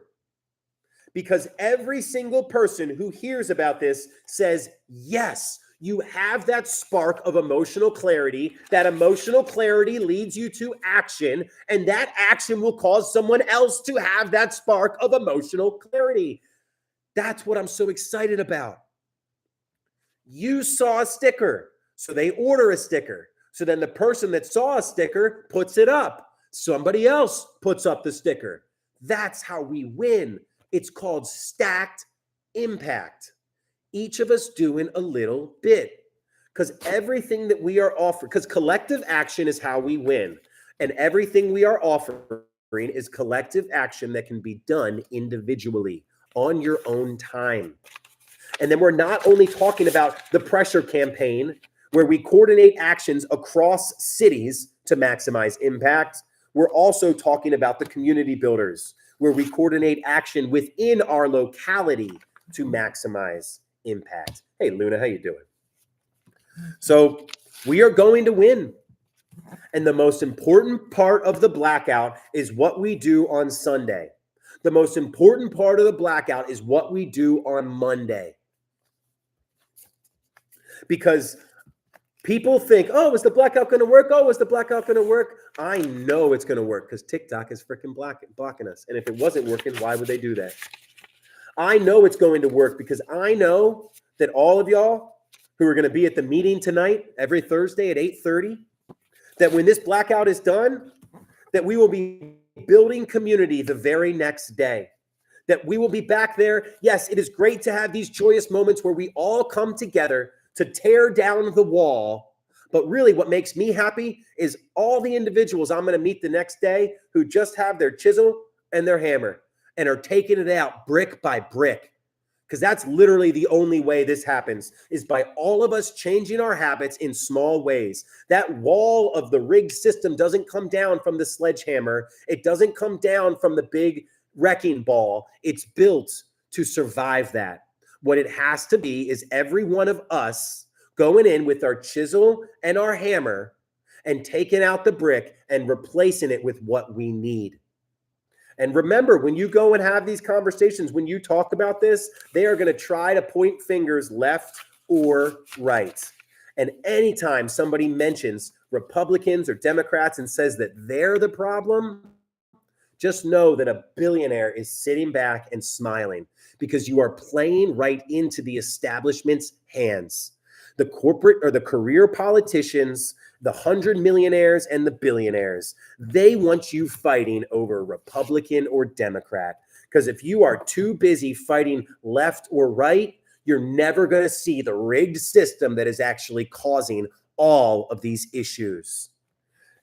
Because every single person who hears about this says, yes, you have that spark of emotional clarity. That emotional clarity leads you to action, and that action will cause someone else to have that spark of emotional clarity. That's what I'm so excited about. You saw a sticker, so they order a sticker. So then the person that saw a sticker puts it up. Somebody else puts up the sticker. That's how we win. It's called stacked impact. Each of us doing a little bit. Because everything that we are offering, because collective action is how we win. And everything we are offering is collective action that can be done individually on your own time. And then we're not only talking about the pressure campaign, where we coordinate actions across cities to maximize impact. We're also talking about the community builders, where we coordinate action within our locality to maximize impact. Hey, Luna, how you doing? So we are going to win. And the most important part of the blackout is what we do on Sunday. The most important part of the blackout is what we do on Monday. Because people think, oh, is the blackout going to work? Oh, is the blackout going to work? I know it's going to work because TikTok is freaking blocking us. And if it wasn't working, why would they do that? I know it's going to work because I know that all of y'all who are going to be at the meeting tonight, every Thursday at 8:30, that when this blackout is done, that we will be building community the very next day. That we will be back there. Yes, it is great to have these joyous moments where we all come together to tear down the wall. But really what makes me happy is all the individuals I'm going to meet the next day who just have their chisel and their hammer and are taking it out brick by brick. Because that's literally the only way this happens, is by all of us changing our habits in small ways. That wall of the rigged system doesn't come down from the sledgehammer. It doesn't come down from the big wrecking ball. It's built to survive that. What it has to be is every one of us going in with our chisel and our hammer and taking out the brick and replacing it with what we need. And remember, when you go and have these conversations, when you talk about this, they are going to try to point fingers left or right. And anytime somebody mentions Republicans or Democrats and says that they're the problem, just know that a billionaire is sitting back and smiling because you are playing right into the establishment's hands. The corporate or the career politicians, the 100 millionaires and the billionaires, they want you fighting over Republican or Democrat. Because if you are too busy fighting left or right, you're never going to see the rigged system that is actually causing all of these issues.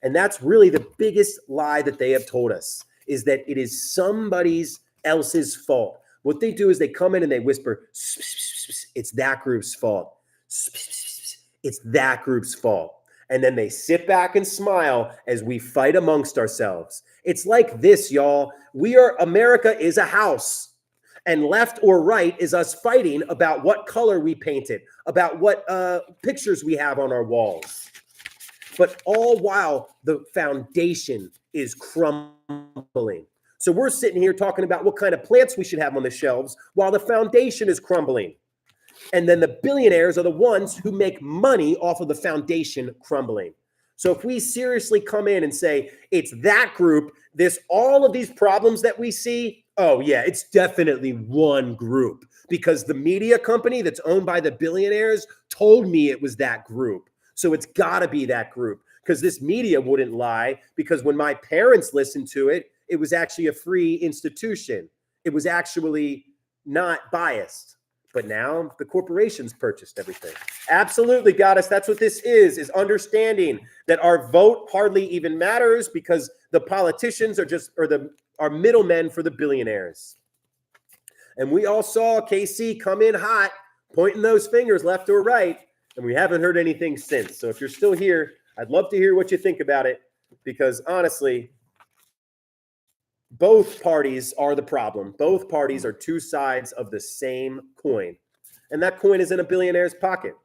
And that's really the biggest lie that they have told us, is that it is somebody else's fault. What they do is they come in and they whisper, it's that group's fault. It's that group's fault. And then they sit back and smile as we fight amongst ourselves. It's like this, y'all. America is a house. And left or right is us fighting about what color we painted, about what pictures we have on our walls. But all while the foundation is crumbling. So we're sitting here talking about what kind of plants we should have on the shelves while the foundation is crumbling. And then the billionaires are the ones who make money off of the foundation crumbling. So if we seriously come in and say, it's that group, all of these problems that we see, oh yeah, it's definitely one group, because the media company that's owned by the billionaires told me it was that group. So it's got to be that group, because this media wouldn't lie, because when my parents listened to it, it was actually a free institution. It was actually not biased. But now the corporations purchased everything. Absolutely, Goddess. That's what this is understanding that our vote hardly even matters because the politicians are middlemen for the billionaires. And we all saw KC come in hot, pointing those fingers left or right, and we haven't heard anything since. So if you're still here, I'd love to hear what you think about it, because honestly, both parties are the problem. Both parties are two sides of the same coin. And that coin is in a billionaire's pocket.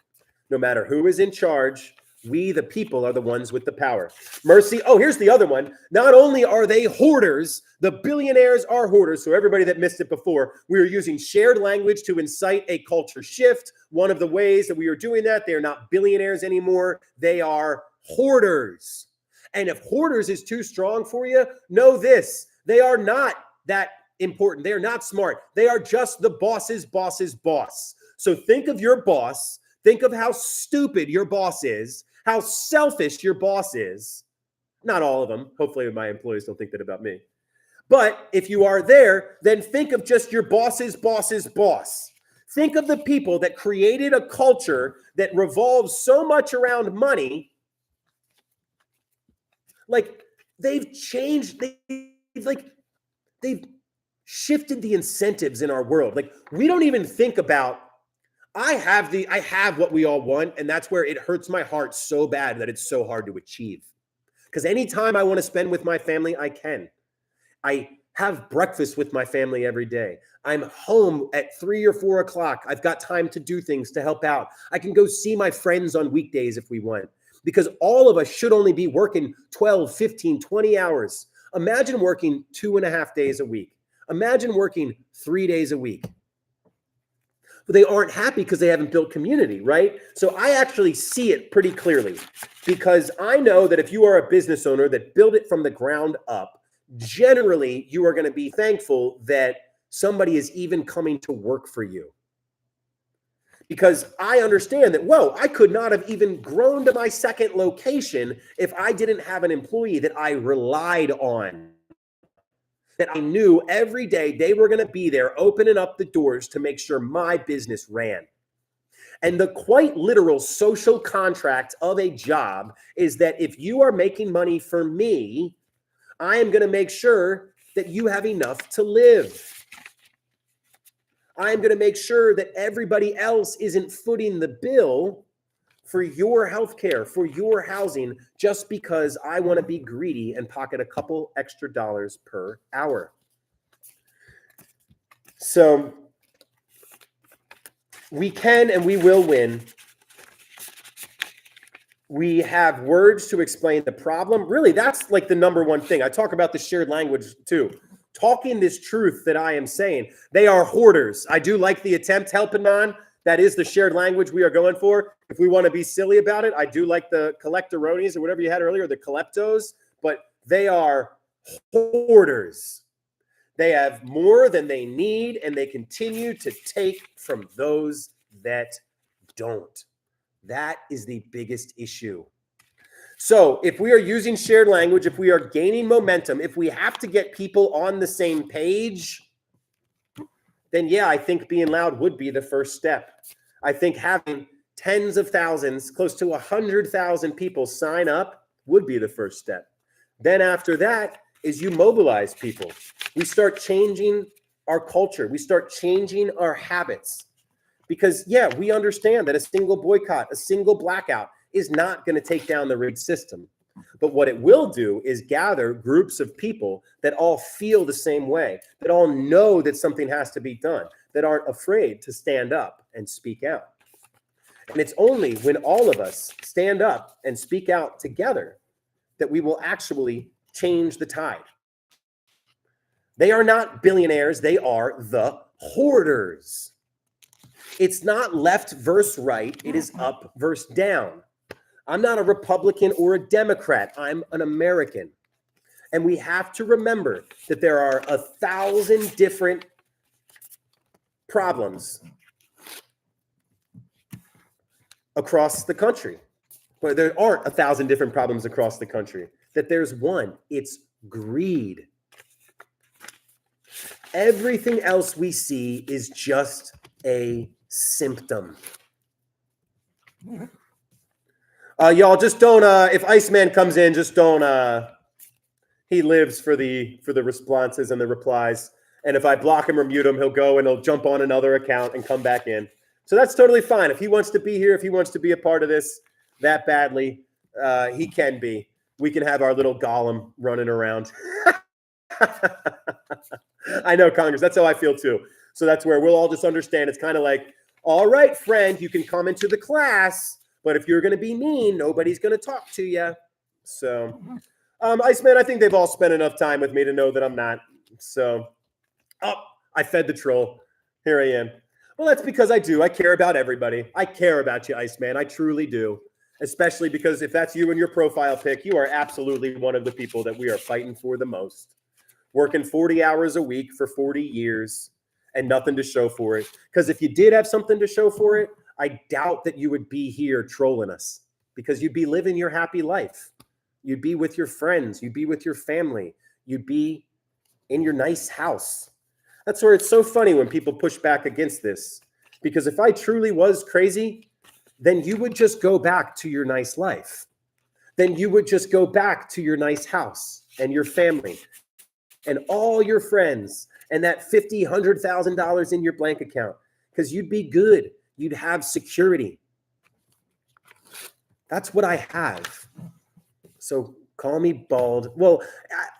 No matter who is in charge, we, the people, are the ones with the power. Mercy. Oh, here's the other one. Not only are they hoarders, the billionaires are hoarders. So everybody that missed it before, we are using shared language to incite a culture shift. One of the ways that we are doing that, they are not billionaires anymore. They are hoarders. And if hoarders is too strong for you, know this. They are not that important. They are not smart. They are just the boss's boss. So think of your boss. Think of how stupid your boss is, how selfish your boss is. Not all of them. Hopefully my employees don't think that about me. But if you are there, then think of just your boss's boss. Think of the people that created a culture that revolves so much around money. Like they've changed, they've shifted the incentives in our world. Like we don't even think about, I have what we all want, and that's where it hurts my heart so bad that it's so hard to achieve. Because anytime I want to spend with my family, I can. I have breakfast with my family every day. I'm home at 3 or 4 o'clock. I've got time to do things to help out. I can go see my friends on weekdays if we want. Because all of us should only be working 12, 15, 20 hours. Imagine working 2.5 days a week. Imagine working 3 days a week. But they aren't happy because they haven't built community, right? So I actually see it pretty clearly, because I know that if you are a business owner that built it from the ground up, generally you are going to be thankful that somebody is even coming to work for you. Because I understand that, whoa, I could not have even grown to my second location if I didn't have an employee that I relied on. that I knew every day they were going to be there opening up the doors to make sure my business ran. And the quite literal social contract of a job is that if you are making money for me, I am going to make sure that you have enough to live. I am going to make sure that everybody else isn't footing the bill for your healthcare, for your housing, just because I want to be greedy and pocket a couple extra dollars per hour. So we can and we will win. We have words to explain the problem. Really, that's like the number one thing. I talk about the shared language too. Talking this truth that I am saying. They are hoarders. I do like the attempt, helping on. That is the shared language we are going for. If we want to be silly about it, I do like the collectoronies or whatever you had earlier, the kleptos, but they are hoarders. They have more than they need, and they continue to take from those that don't. That is the biggest issue. So if we are using shared language, if we are gaining momentum, if we have to get people on the same page, then yeah, I think being loud would be the first step. I think having tens of thousands, close to 100,000 people sign up would be the first step. Then after that is you mobilize people. We start changing our culture. We start changing our habits. Because, yeah, we understand that a single boycott, a single blackout is not going to take down the rigged system. But what it will do is gather groups of people that all feel the same way, that all know that something has to be done, that aren't afraid to stand up and speak out. And it's only when all of us stand up and speak out together that we will actually change the tide. They are not billionaires. They are the hoarders. It's not left versus right. It is up versus down. I'm not a Republican or a Democrat. I'm an American. And we have to remember that there are 1,000 different problems across the country. But there aren't 1,000 different problems across the country. That there's one. It's greed. Everything else we see is just a symptom. Y'all just don't if Iceman comes in, just don't he lives for the responses and the replies. And if I block him or mute him, he'll go and he'll jump on another account and come back in. So that's totally fine. If he wants to be here, if he wants to be a part of this that badly, he can be. We can have our little golem running around. I know, Congress. That's how I feel too. So that's where we'll all just understand. It's kind of like, all right, friend, you can come into the class, but if you're going to be mean, nobody's going to talk to you. So, Iceman, I think they've all spent enough time with me to know that I'm not. So, I fed the troll. Here I am. Well, that's because I do. I care about everybody. I care about you, Iceman. I truly do. Especially because if that's you in your profile pic, you are absolutely one of the people that we are fighting for the most. Working 40 hours a week for 40 years and nothing to show for it. Because if you did have something to show for it, I doubt that you would be here trolling us, because you'd be living your happy life. You'd be with your friends. You'd be with your family. You'd be in your nice house. That's where it's so funny when people push back against this. Because if I truly was crazy, then you would just go back to your nice life. Then you would just go back to your nice house and your family and all your friends and that $50,000, $100,000 in your blank account, because you'd be good. You'd have security. That's what I have. So call me bald. Well,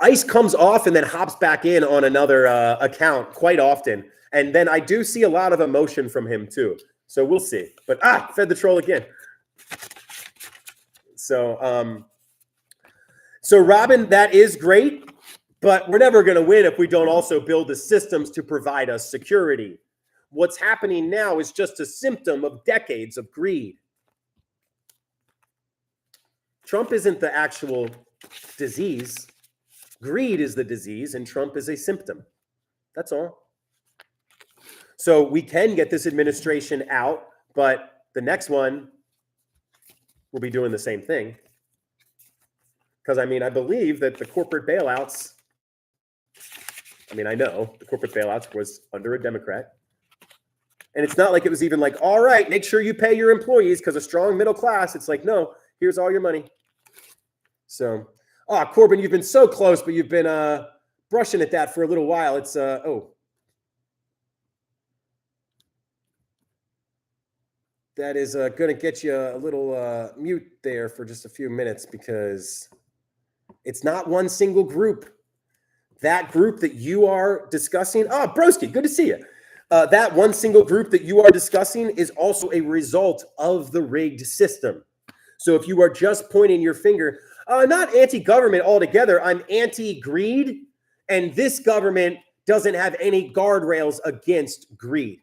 Ice comes off and then hops back in on another account quite often. And then I do see a lot of emotion from him too. So we'll see. But fed the troll again. So Robin, that is great. But we're never going to win if we don't also build the systems to provide us security. What's happening now is just a symptom of decades of greed. Trump isn't the actual disease. Greed is the disease, and Trump is a symptom. That's all. So we can get this administration out, but the next one will be doing the same thing. Because, I mean, I believe that the corporate bailouts I mean, I know the corporate bailouts was under a Democrat. And it's not like it was even like, all right, make sure you pay your employees because a strong middle class. It's like, no, here's all your money. So, Corbin, you've been so close, but you've been brushing at that for a little while. It's, that is going to get you a little mute there for just a few minutes because it's not one single group. That group that you are discussing, Broski, good to see you. That one single group that you are discussing is also a result of the rigged system. So if you are just pointing your finger, not anti-government altogether, I'm anti-greed, and this government doesn't have any guardrails against greed.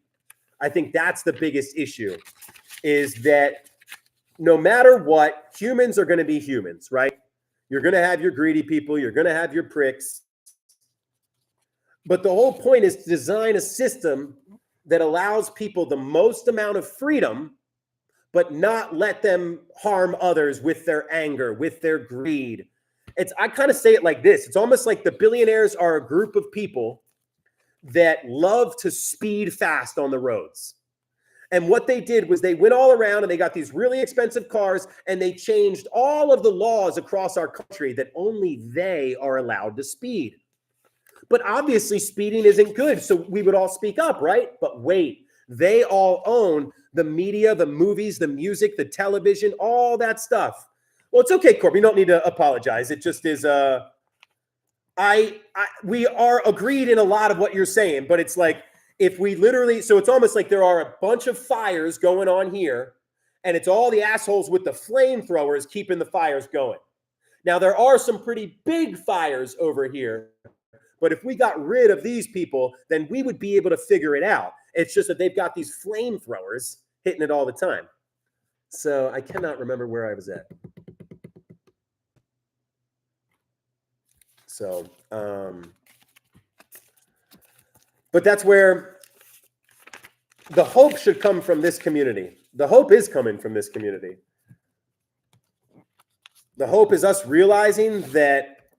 I think that's the biggest issue, is that no matter what, humans are going to be humans, right? You're going to have your greedy people. You're going to have your pricks. But the whole point is to design a system that allows people the most amount of freedom, but not let them harm others with their anger, with their greed. I kind of say it like this. It's almost like the billionaires are a group of people that love to speed fast on the roads. And what they did was they went all around and they got these really expensive cars and they changed all of the laws across our country that only they are allowed to speed. But obviously speeding isn't good, so we would all speak up, right? But wait, they all own the media, the movies, the music, the television, all that stuff. Well, it's okay, Corbin. You don't need to apologize. It just is. We are agreed in a lot of what you're saying, but it's like if we literally, so it's almost like there are a bunch of fires going on here, and it's all the assholes with the flamethrowers keeping the fires going. Now, there are some pretty big fires over here. But if we got rid of these people, then we would be able to figure it out. It's just that they've got these flamethrowers hitting it all the time. So I cannot remember where I was at. So, but that's where the hope should come from this community. The hope is coming from this community. The hope is us realizing that,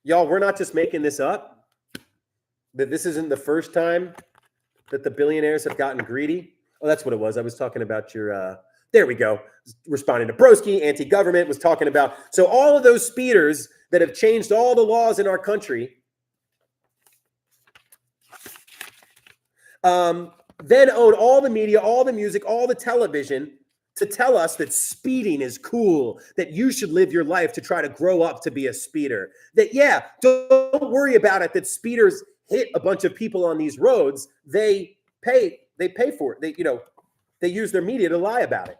y'all, we're not just making this up, that this isn't the first time that the billionaires have gotten greedy. Oh, that's what it was. I was talking about your, there we go. Responding to Broski, anti-government, was talking about. So all of those speeders that have changed all the laws in our country, then own all the media, all the music, all the television to tell us that speeding is cool, that you should live your life to try to grow up to be a speeder. That, yeah, don't worry about it, that speeders hit a bunch of people on these roads. They pay for it. They use their media to lie about it.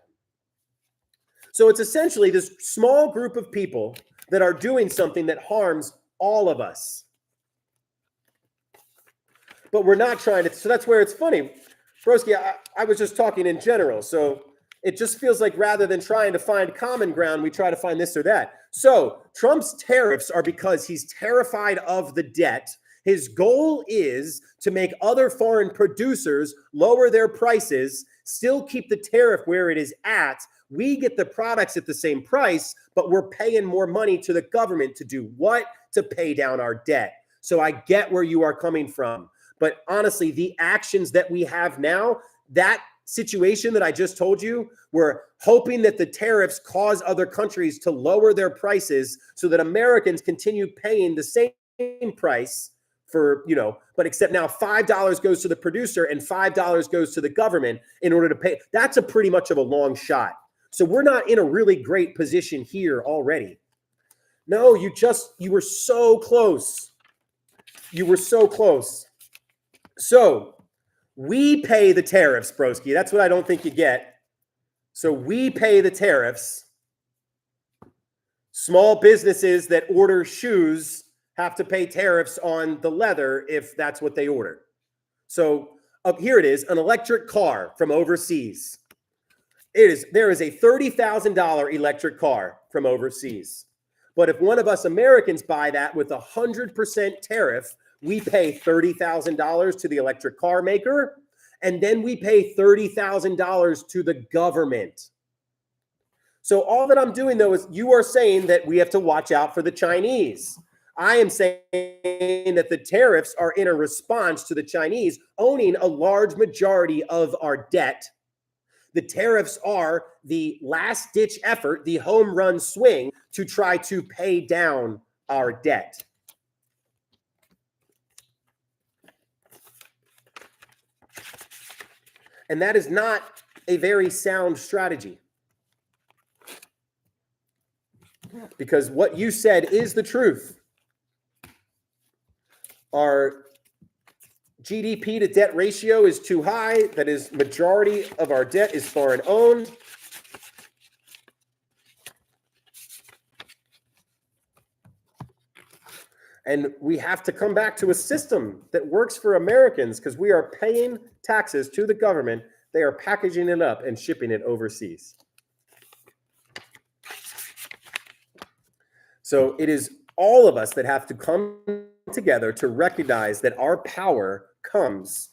So it's essentially this small group of people that are doing something that harms all of us. But we're not trying to, so that's where it's funny. Broski, I was just talking in general, so it just feels like rather than trying to find common ground, we try to find this or that. So Trump's tariffs are because he's terrified of the debt. His goal is to make other foreign producers lower their prices, still keep the tariff where it is at. We get the products at the same price, but we're paying more money to the government to do what? To pay down our debt. So I get where you are coming from. But honestly, the actions that we have now, that situation that I just told you, we're hoping that the tariffs cause other countries to lower their prices so that Americans continue paying the same price for, but except now $5 goes to the producer and $5 goes to the government in order to pay. That's a pretty much of a long shot. So we're not in a really great position here already. No, you were so close. You were so close. So we pay the tariffs, Broski. That's what I don't think you get. So we pay the tariffs. Small businesses that order shoes have to pay tariffs on the leather if that's what they order. So here it is, an electric car from overseas. There is a $30,000 electric car from overseas. But if one of us Americans buy that with 100% tariff, we pay $30,000 to the electric car maker, and then we pay $30,000 to the government. So all that I'm doing, though, is you are saying that we have to watch out for the Chinese. I am saying that the tariffs are in a response to the Chinese owning a large majority of our debt. The tariffs are the last ditch effort, the home run swing to try to pay down our debt. And that is not a very sound strategy. Because what you said is the truth. Our GDP to debt ratio is too high. That is, majority of our debt is foreign owned. And we have to come back to a system that works for Americans because we are paying taxes to the government. They are packaging it up and shipping it overseas. So it is all of us that have to come together to recognize that our power comes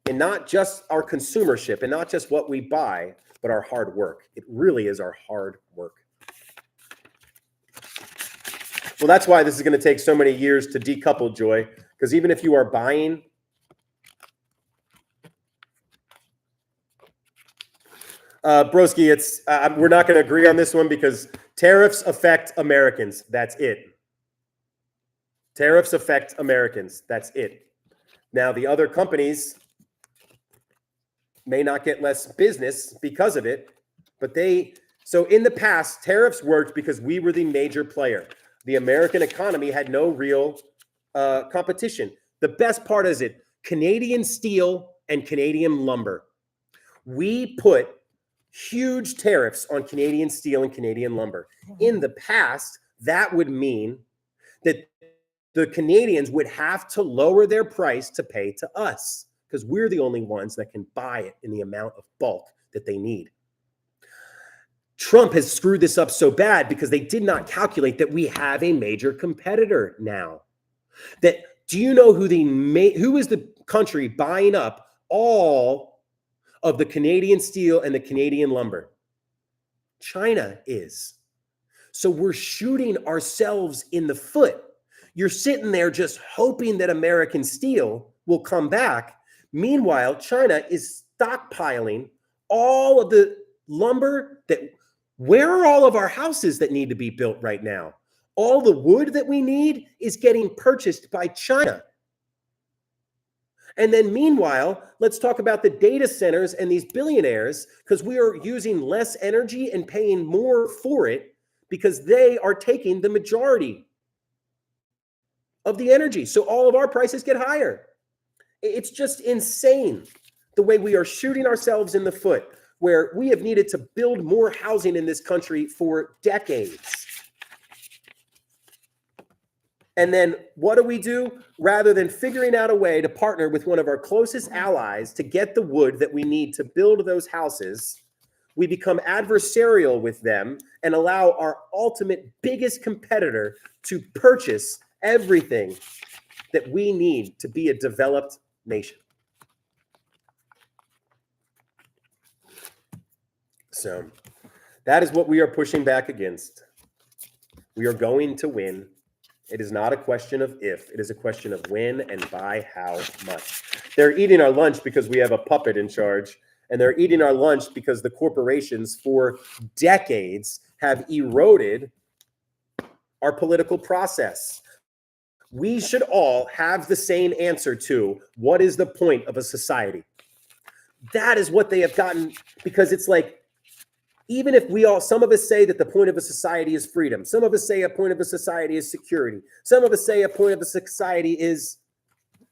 in not just our consumership and not just what we buy, but our hard work. It really is our hard work. Well, that's why this is going to take so many years to decouple, Joy, because even if you are buying Broski, it's we're not going to agree on this one because tariffs affect Americans. That's it. Tariffs affect Americans. That's it. Now, the other companies may not get less business because of it, but so in the past, tariffs worked because we were the major player. The American economy had no real competition. The best part is Canadian steel and Canadian lumber. We put huge tariffs on Canadian steel and Canadian lumber. In the past, that would mean that the Canadians would have to lower their price to pay to us because we're the only ones that can buy it in the amount of bulk that they need. Trump has screwed this up so bad because they did not calculate that we have a major competitor now. Do you know who is the country buying up all of the Canadian steel and the Canadian lumber? China is. So we're shooting ourselves in the foot. You're sitting there just hoping that American steel will come back. Meanwhile, China is stockpiling all of the lumber where are all of our houses that need to be built right now? All the wood that we need is getting purchased by China. And then meanwhile, let's talk about the data centers and these billionaires because we are using less energy and paying more for it because they are taking the majority of the energy. So all of our prices get higher. It's just insane the way we are shooting ourselves in the foot, where we have needed to build more housing in this country for decades. And then what do? Rather than figuring out a way to partner with one of our closest allies to get the wood that we need to build those houses, we become adversarial with them and allow our ultimate biggest competitor to purchase everything that we need to be a developed nation. So that is what we are pushing back against. We are going to win. It is not a question of if, it is a question of when and by how much. They're eating our lunch because we have a puppet in charge, and they're eating our lunch because the corporations for decades have eroded our political process. We should all have the same answer to what is the point of a society. That is what they have gotten, because it's like, even if some of us say that the point of a society is freedom. Some of us say a point of a society is security. Some of us say a point of a society is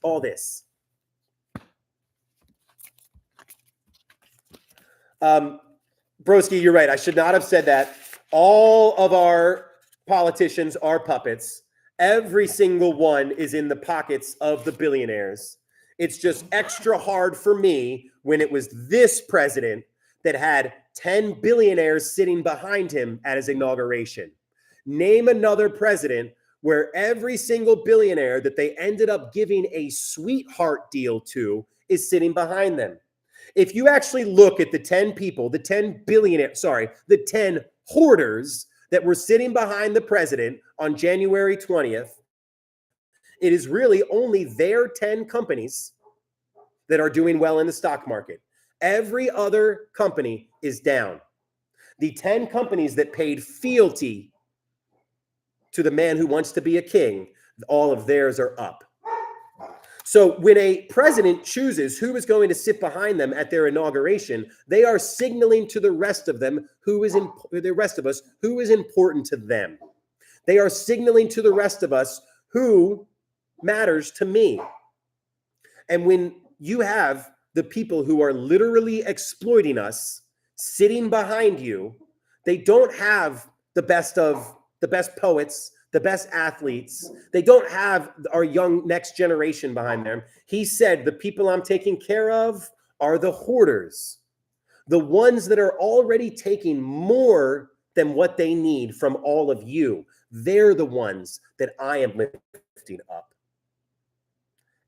all this. Broski, you're right. I should not have said that. All of our politicians are puppets. Every single one is in the pockets of the billionaires. It's just extra hard for me when it was this president that had 10 billionaires sitting behind him at his inauguration. Name another president where every single billionaire that they ended up giving a sweetheart deal to is sitting behind them. If you actually look at the 10 people, the 10 hoarders that were sitting behind the president on January 20th, it is really only their 10 companies that are doing well in the stock market. Every other company is down. The 10 companies that paid fealty to the man who wants to be a king, all of theirs are up. So when a president chooses who is going to sit behind them at their inauguration, they are signaling to the rest of them the rest of us who is important to them. They are signaling to the rest of us who matters to me. And when you have the people who are literally exploiting us sitting behind you, they don't have the best poets, the best athletes. They don't have our young next generation behind them. He said, the people I'm taking care of are the hoarders, the ones that are already taking more than what they need from all of you. They're the ones that I am lifting up.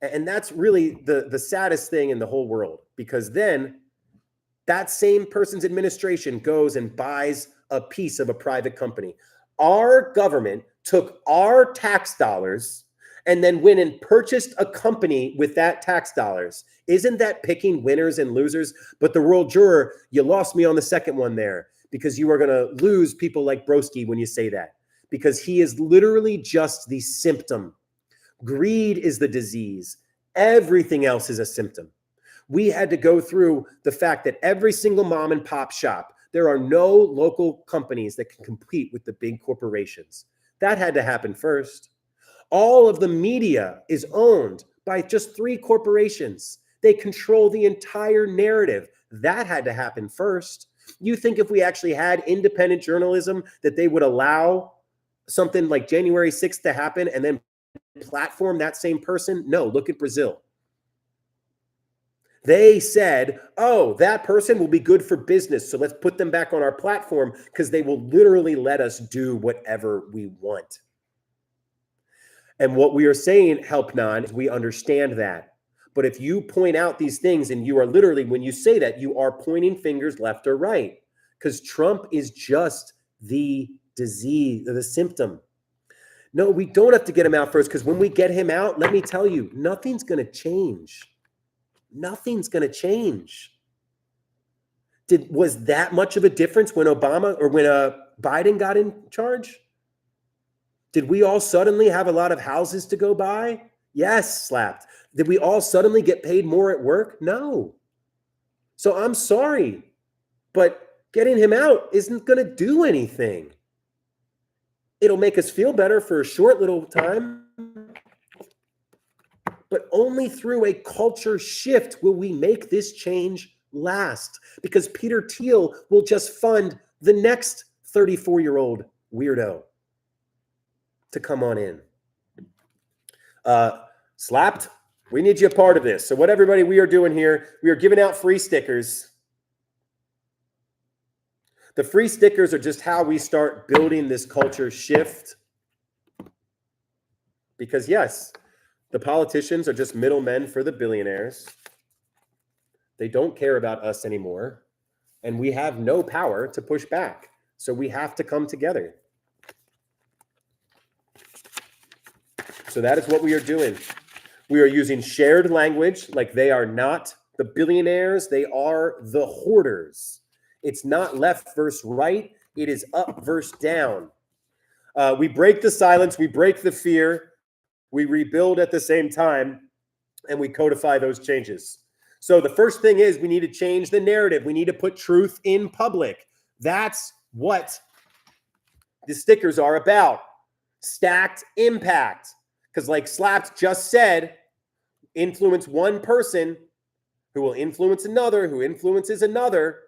And that's really the saddest thing in the whole world, because then that same person's administration goes and buys a piece of a private company. Our government took our tax dollars and then went and purchased a company with that tax dollars. Isn't that picking winners and losers? But the world juror, you lost me on the second one there, because you are going to lose people like Broski when you say that, because he is literally just the symptom. Greed is the disease. Everything else is a symptom. We had to go through the fact that every single mom and pop shop, there are no local companies that can compete with the big corporations. That had to happen first. All of the media is owned by just 3 corporations. They control the entire narrative. That had to happen first. You think if we actually had independent journalism that they would allow something like January 6th to happen and then platform that same person? No, look at Brazil. They said, oh, that person will be good for business, so let's put them back on our platform, because they will literally let us do whatever we want. And what we are saying, Helpnon, is we understand that. But if you point out these things, and you are literally, when you say that, you are pointing fingers left or right, because Trump is just the disease, the symptom. No, we don't have to get him out first, because when we get him out, let me tell you, nothing's going to change. Nothing's going to change. Was that much of a difference when Biden got in charge? Did we all suddenly have a lot of houses to go buy? Yes, slapped. Did we all suddenly get paid more at work? No. So I'm sorry, but getting him out isn't going to do anything. It'll make us feel better for a short little time, but only through a culture shift will we make this change last, because Peter Thiel will just fund the next 34-year-old weirdo to come on in. Slapped, we need you a part of this. So what everybody we are doing here, we are giving out free stickers. The free stickers are just how we start building this culture shift. Because yes, the politicians are just middlemen for the billionaires. They don't care about us anymore. And we have no power to push back. So we have to come together. So that is what we are doing. We are using shared language, like they are not the billionaires, they are the hoarders. It's not left versus right. It is up versus down. We break the silence. We break the fear. We rebuild at the same time, and we codify those changes. So the first thing is we need to change the narrative. We need to put truth in public. That's what the stickers are about. Stacked impact. Because like Slapped just said, influence one person who will influence another, who influences another.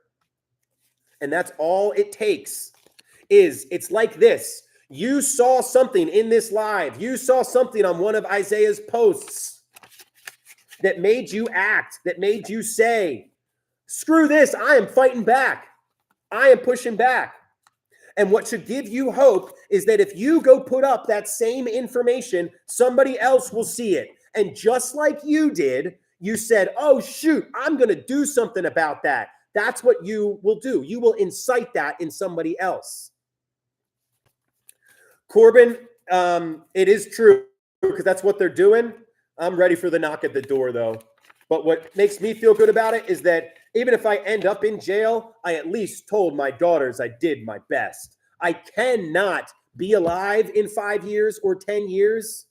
And that's all it takes. It's like this. You saw something in this live. You saw something on one of Isaiah's posts that made you act, that made you say, screw this, I am fighting back. I am pushing back. And what should give you hope is that if you go put up that same information, somebody else will see it. And just like you did, you said, oh, shoot, I'm going to do something about that. That's what you will do. You will incite that in somebody else. Corbin, it is true because that's what they're doing. I'm ready for the knock at the door, though. But what makes me feel good about it is that even if I end up in jail, I at least told my daughters I did my best. I cannot be alive in 5 years or 10 years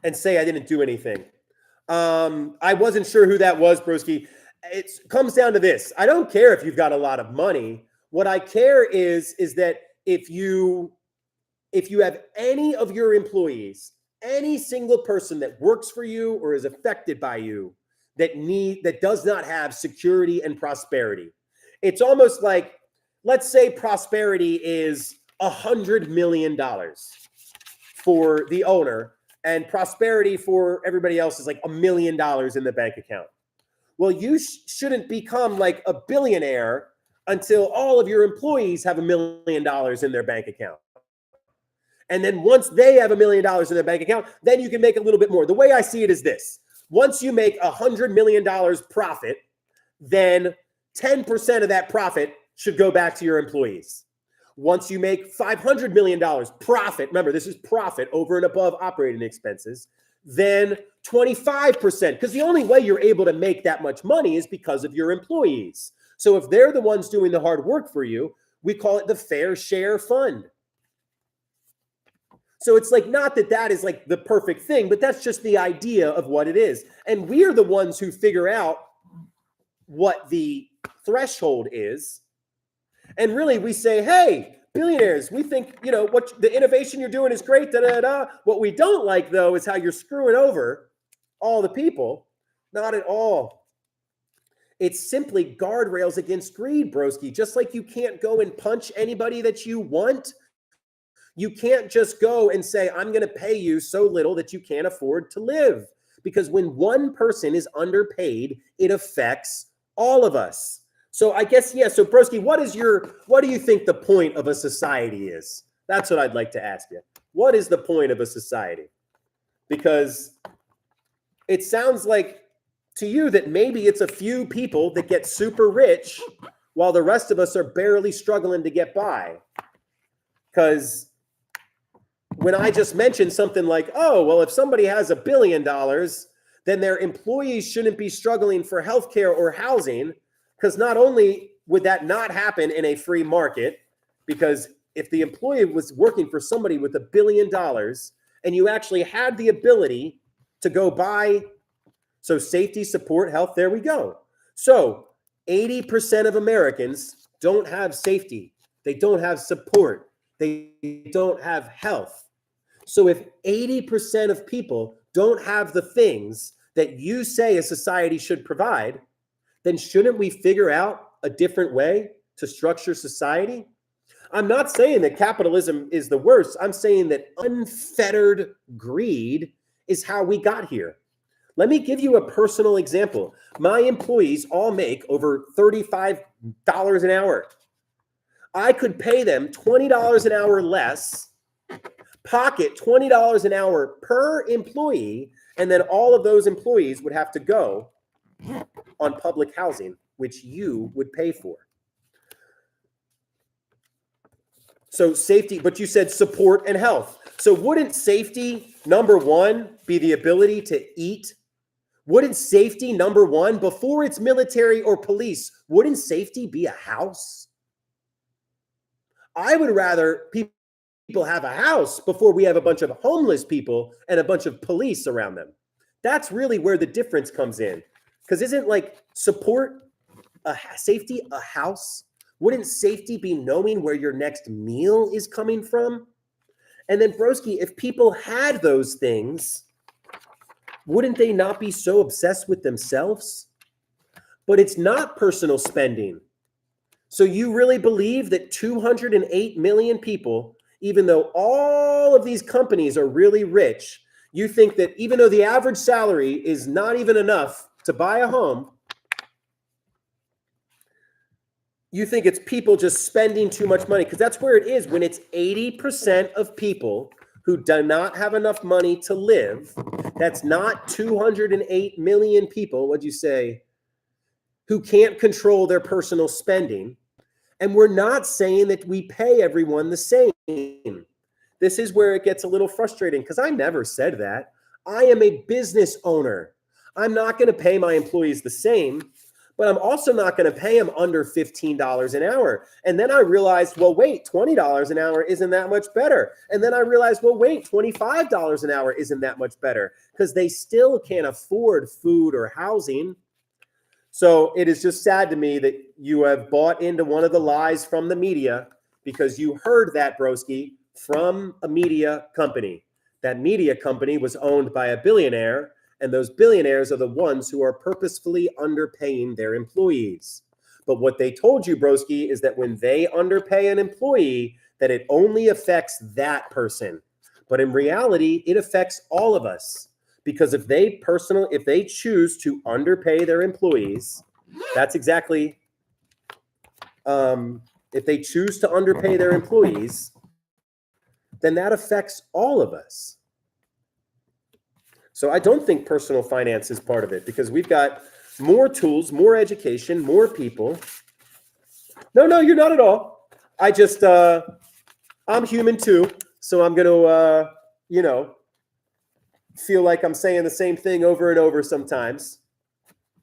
and say I didn't do anything. I wasn't sure who that was, broski. It comes down to this. I don't care if you've got a lot of money. What I care is that if you have any of your employees, any single person that works for you or is affected by you that does not have security and prosperity. It's almost like, let's say prosperity is $100 million for the owner, and prosperity for everybody else is like $1 million in the bank account. Well, you shouldn't become like a billionaire until all of your employees have $1 million in their bank account. And then once they have $1 million in their bank account, then you can make a little bit more. The way I see it is this. Once you make $100 million profit, then 10% of that profit should go back to your employees. Once you make $500 million profit, remember, this is profit over and above operating expenses, then 25%, because the only way you're able to make that much money is because of your employees. So if they're the ones doing the hard work for you, we call it the fair share fund. So it's like, not that that is like the perfect thing, but that's just the idea of what it is. And we are the ones who figure out what the threshold is. And really we say, hey, billionaires, we think, what the innovation you're doing is great. Da, da, da. What we don't like, though, is how you're screwing over all the people. Not at all. It's simply guardrails against greed, broski. Just like you can't go and punch anybody that you want. You can't just go and say, I'm going to pay you so little that you can't afford to live. Because when one person is underpaid, it affects all of us. So I guess, yeah. So broski, what do you think the point of a society is? That's what I'd like to ask you. What is the point of a society? Because it sounds like to you that maybe it's a few people that get super rich while the rest of us are barely struggling to get by. Because when I just mentioned something like, oh, well, if somebody has $1 billion, then their employees shouldn't be struggling for healthcare or housing, because not only would that not happen in a free market, because if the employee was working for somebody with $1 billion and you actually had the ability to go buy, so safety, support, health, there we go. So 80% of Americans don't have safety. They don't have support. They don't have health. So if 80% of people don't have the things that you say a society should provide, then shouldn't we figure out a different way to structure society? I'm not saying that capitalism is the worst. I'm saying that unfettered greed is how we got here. Let me give you a personal example. My employees all make over $35 an hour. I could pay them $20 an hour less, pocket $20 an hour per employee, and then all of those employees would have to go on public housing, which you would pay for. So safety, but you said support and health. So wouldn't safety, number one, be the ability to eat? Wouldn't safety, number one, before it's military or police, wouldn't safety be a house? I would rather people have a house before we have a bunch of homeless people and a bunch of police around them. That's really where the difference comes in. Because isn't like support, safety, a house? Wouldn't safety be knowing where your next meal is coming from? And then broski, if people had those things, wouldn't they not be so obsessed with themselves? But it's not personal spending. So you really believe that 208 million people, even though all of these companies are really rich, you think that even though the average salary is not even enough to buy a home, you think it's people just spending too much money? Because that's where it is. When it's 80% of people who do not have enough money to live, that's not 208 million people, what'd you say, who can't control their personal spending. And we're not saying that we pay everyone the same. This is where it gets a little frustrating because I never said that. I am a business owner. I'm not going to pay my employees the same, but I'm also not going to pay them under $15 an hour. And then I realized, well, wait, $20 an hour isn't that much better. And then I realized, well, wait, $25 an hour isn't that much better because they still can't afford food or housing. So it is just sad to me that you have bought into one of the lies from the media because you heard that, broski, from a media company. That media company was owned by a billionaire, and those billionaires are the ones who are purposefully underpaying their employees. But what they told you, broski, is that when they underpay an employee, that it only affects that person. But in reality, it affects all of us. Because if they choose to underpay their employees, that's exactly, if they choose to underpay their employees, then that affects all of us. So I don't think personal finance is part of it because we've got more tools, more education, more people. No, you're not at all. I just, I'm human too. So I'm going to, feel like I'm saying the same thing over and over sometimes.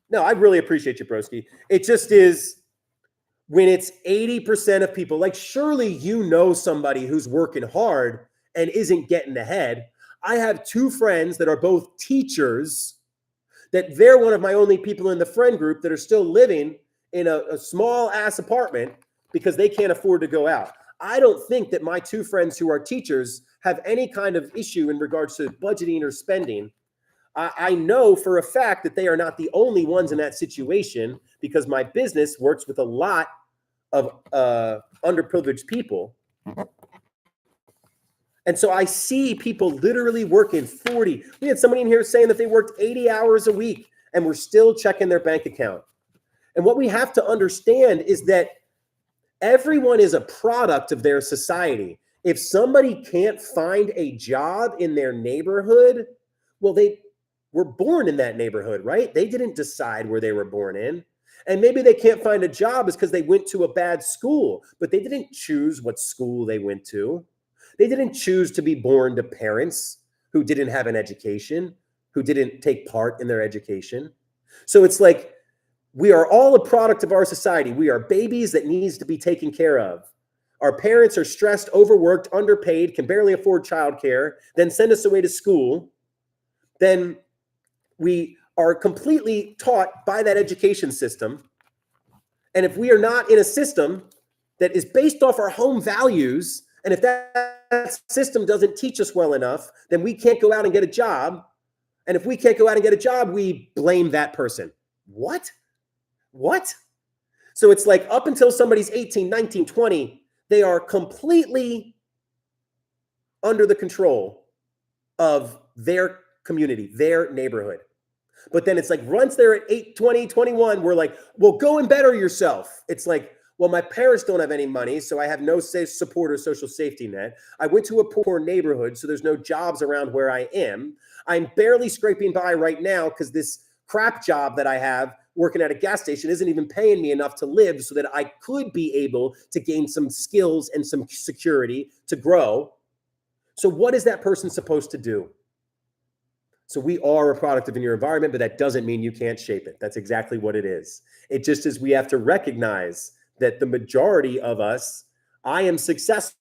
No, I really appreciate you, broski. It just is when it's 80% of people, like surely you know somebody who's working hard and isn't getting ahead. I have two friends that are both teachers that they're one of my only people in the friend group that are still living in a small ass apartment because they can't afford to go out. I don't think that my two friends who are teachers have any kind of issue in regards to budgeting or spending. I know for a fact that they are not the only ones in that situation because my business works with a lot of underprivileged people. And so I see people literally working 40. We had somebody in here saying that they worked 80 hours a week and we're still checking their bank account. And what we have to understand is that everyone is a product of their society. If somebody can't find a job in their neighborhood, well, they were born in that neighborhood, right? They didn't decide where they were born in. And maybe they can't find a job is because they went to a bad school, but they didn't choose what school they went to. They didn't choose to be born to parents who didn't have an education, who didn't take part in their education. So it's like we are all a product of our society. We are babies that needs to be taken care of. Our parents are stressed, overworked, underpaid, can barely afford childcare, then send us away to school. Then we are completely taught by that education system. And if we are not in a system that is based off our home values, and if that system doesn't teach us well enough, then we can't go out and get a job. And if we can't go out and get a job, we blame that person. What? So it's like up until somebody's 18, 19, 20, they are completely under the control of their community, their neighborhood. But then it's like once they're at 8, 20, 21, we're like, well, go and better yourself. It's like, well, my parents don't have any money, so I have no safe support or social safety net. I went to a poor neighborhood, so there's no jobs around where I am. I'm barely scraping by right now because this crap job that I have working at a gas station isn't even paying me enough to live so that I could be able to gain some skills and some security to grow. So what is that person supposed to do? So we are a product of your environment, but that doesn't mean you can't shape it. That's exactly what it is. It just is we have to recognize that the majority of us, I am successful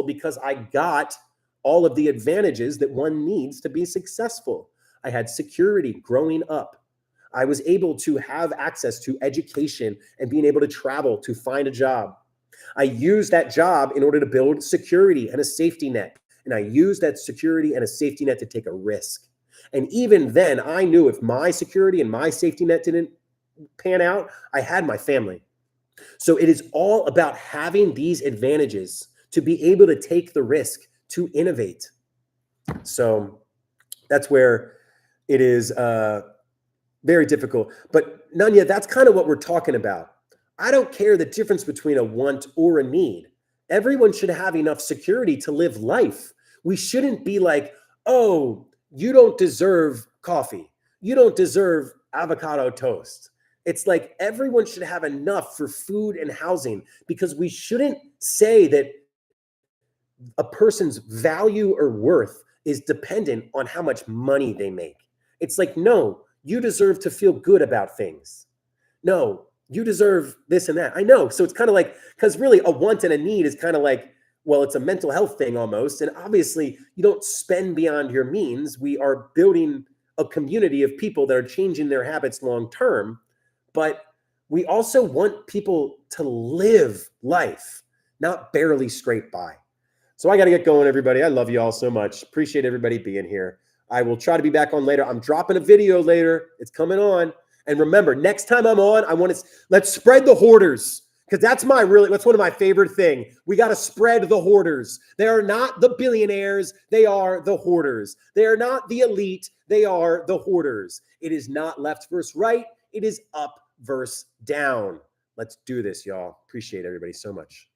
because I got all of the advantages that one needs to be successful. I had security growing up. I was able to have access to education and being able to travel to find a job. I used that job in order to build security and a safety net. And I used that security and a safety net to take a risk. And even then, I knew if my security and my safety net didn't pan out, I had my family. So it is all about having these advantages to be able to take the risk to innovate. So that's where it is very difficult. But Nanya, that's kind of what we're talking about. I don't care the difference between a want or a need. Everyone should have enough security to live life. We shouldn't be like, oh, you don't deserve coffee. You don't deserve avocado toast. It's like everyone should have enough for food and housing, because we shouldn't say that a person's value or worth is dependent on how much money they make. It's like, no, you deserve to feel good about things. No, you deserve this and that. I know. So it's kind of like, because really a want and a need is kind of like, well, it's a mental health thing almost. And obviously, you don't spend beyond your means. We are building a community of people that are changing their habits long term. But we also want people to live life, not barely scrape by. So I got to get going, everybody. I love you all so much. Appreciate everybody being here. I will try to be back on later. I'm dropping a video later. It's coming on. And remember, next time I'm on, let's spread the hoarders, because that's one of my favorite thing. We got to spread the hoarders. They are not the billionaires. They are the hoarders. They are not the elite. They are the hoarders. It is not left versus right. It is up versus down. Let's do this, y'all. Appreciate everybody so much.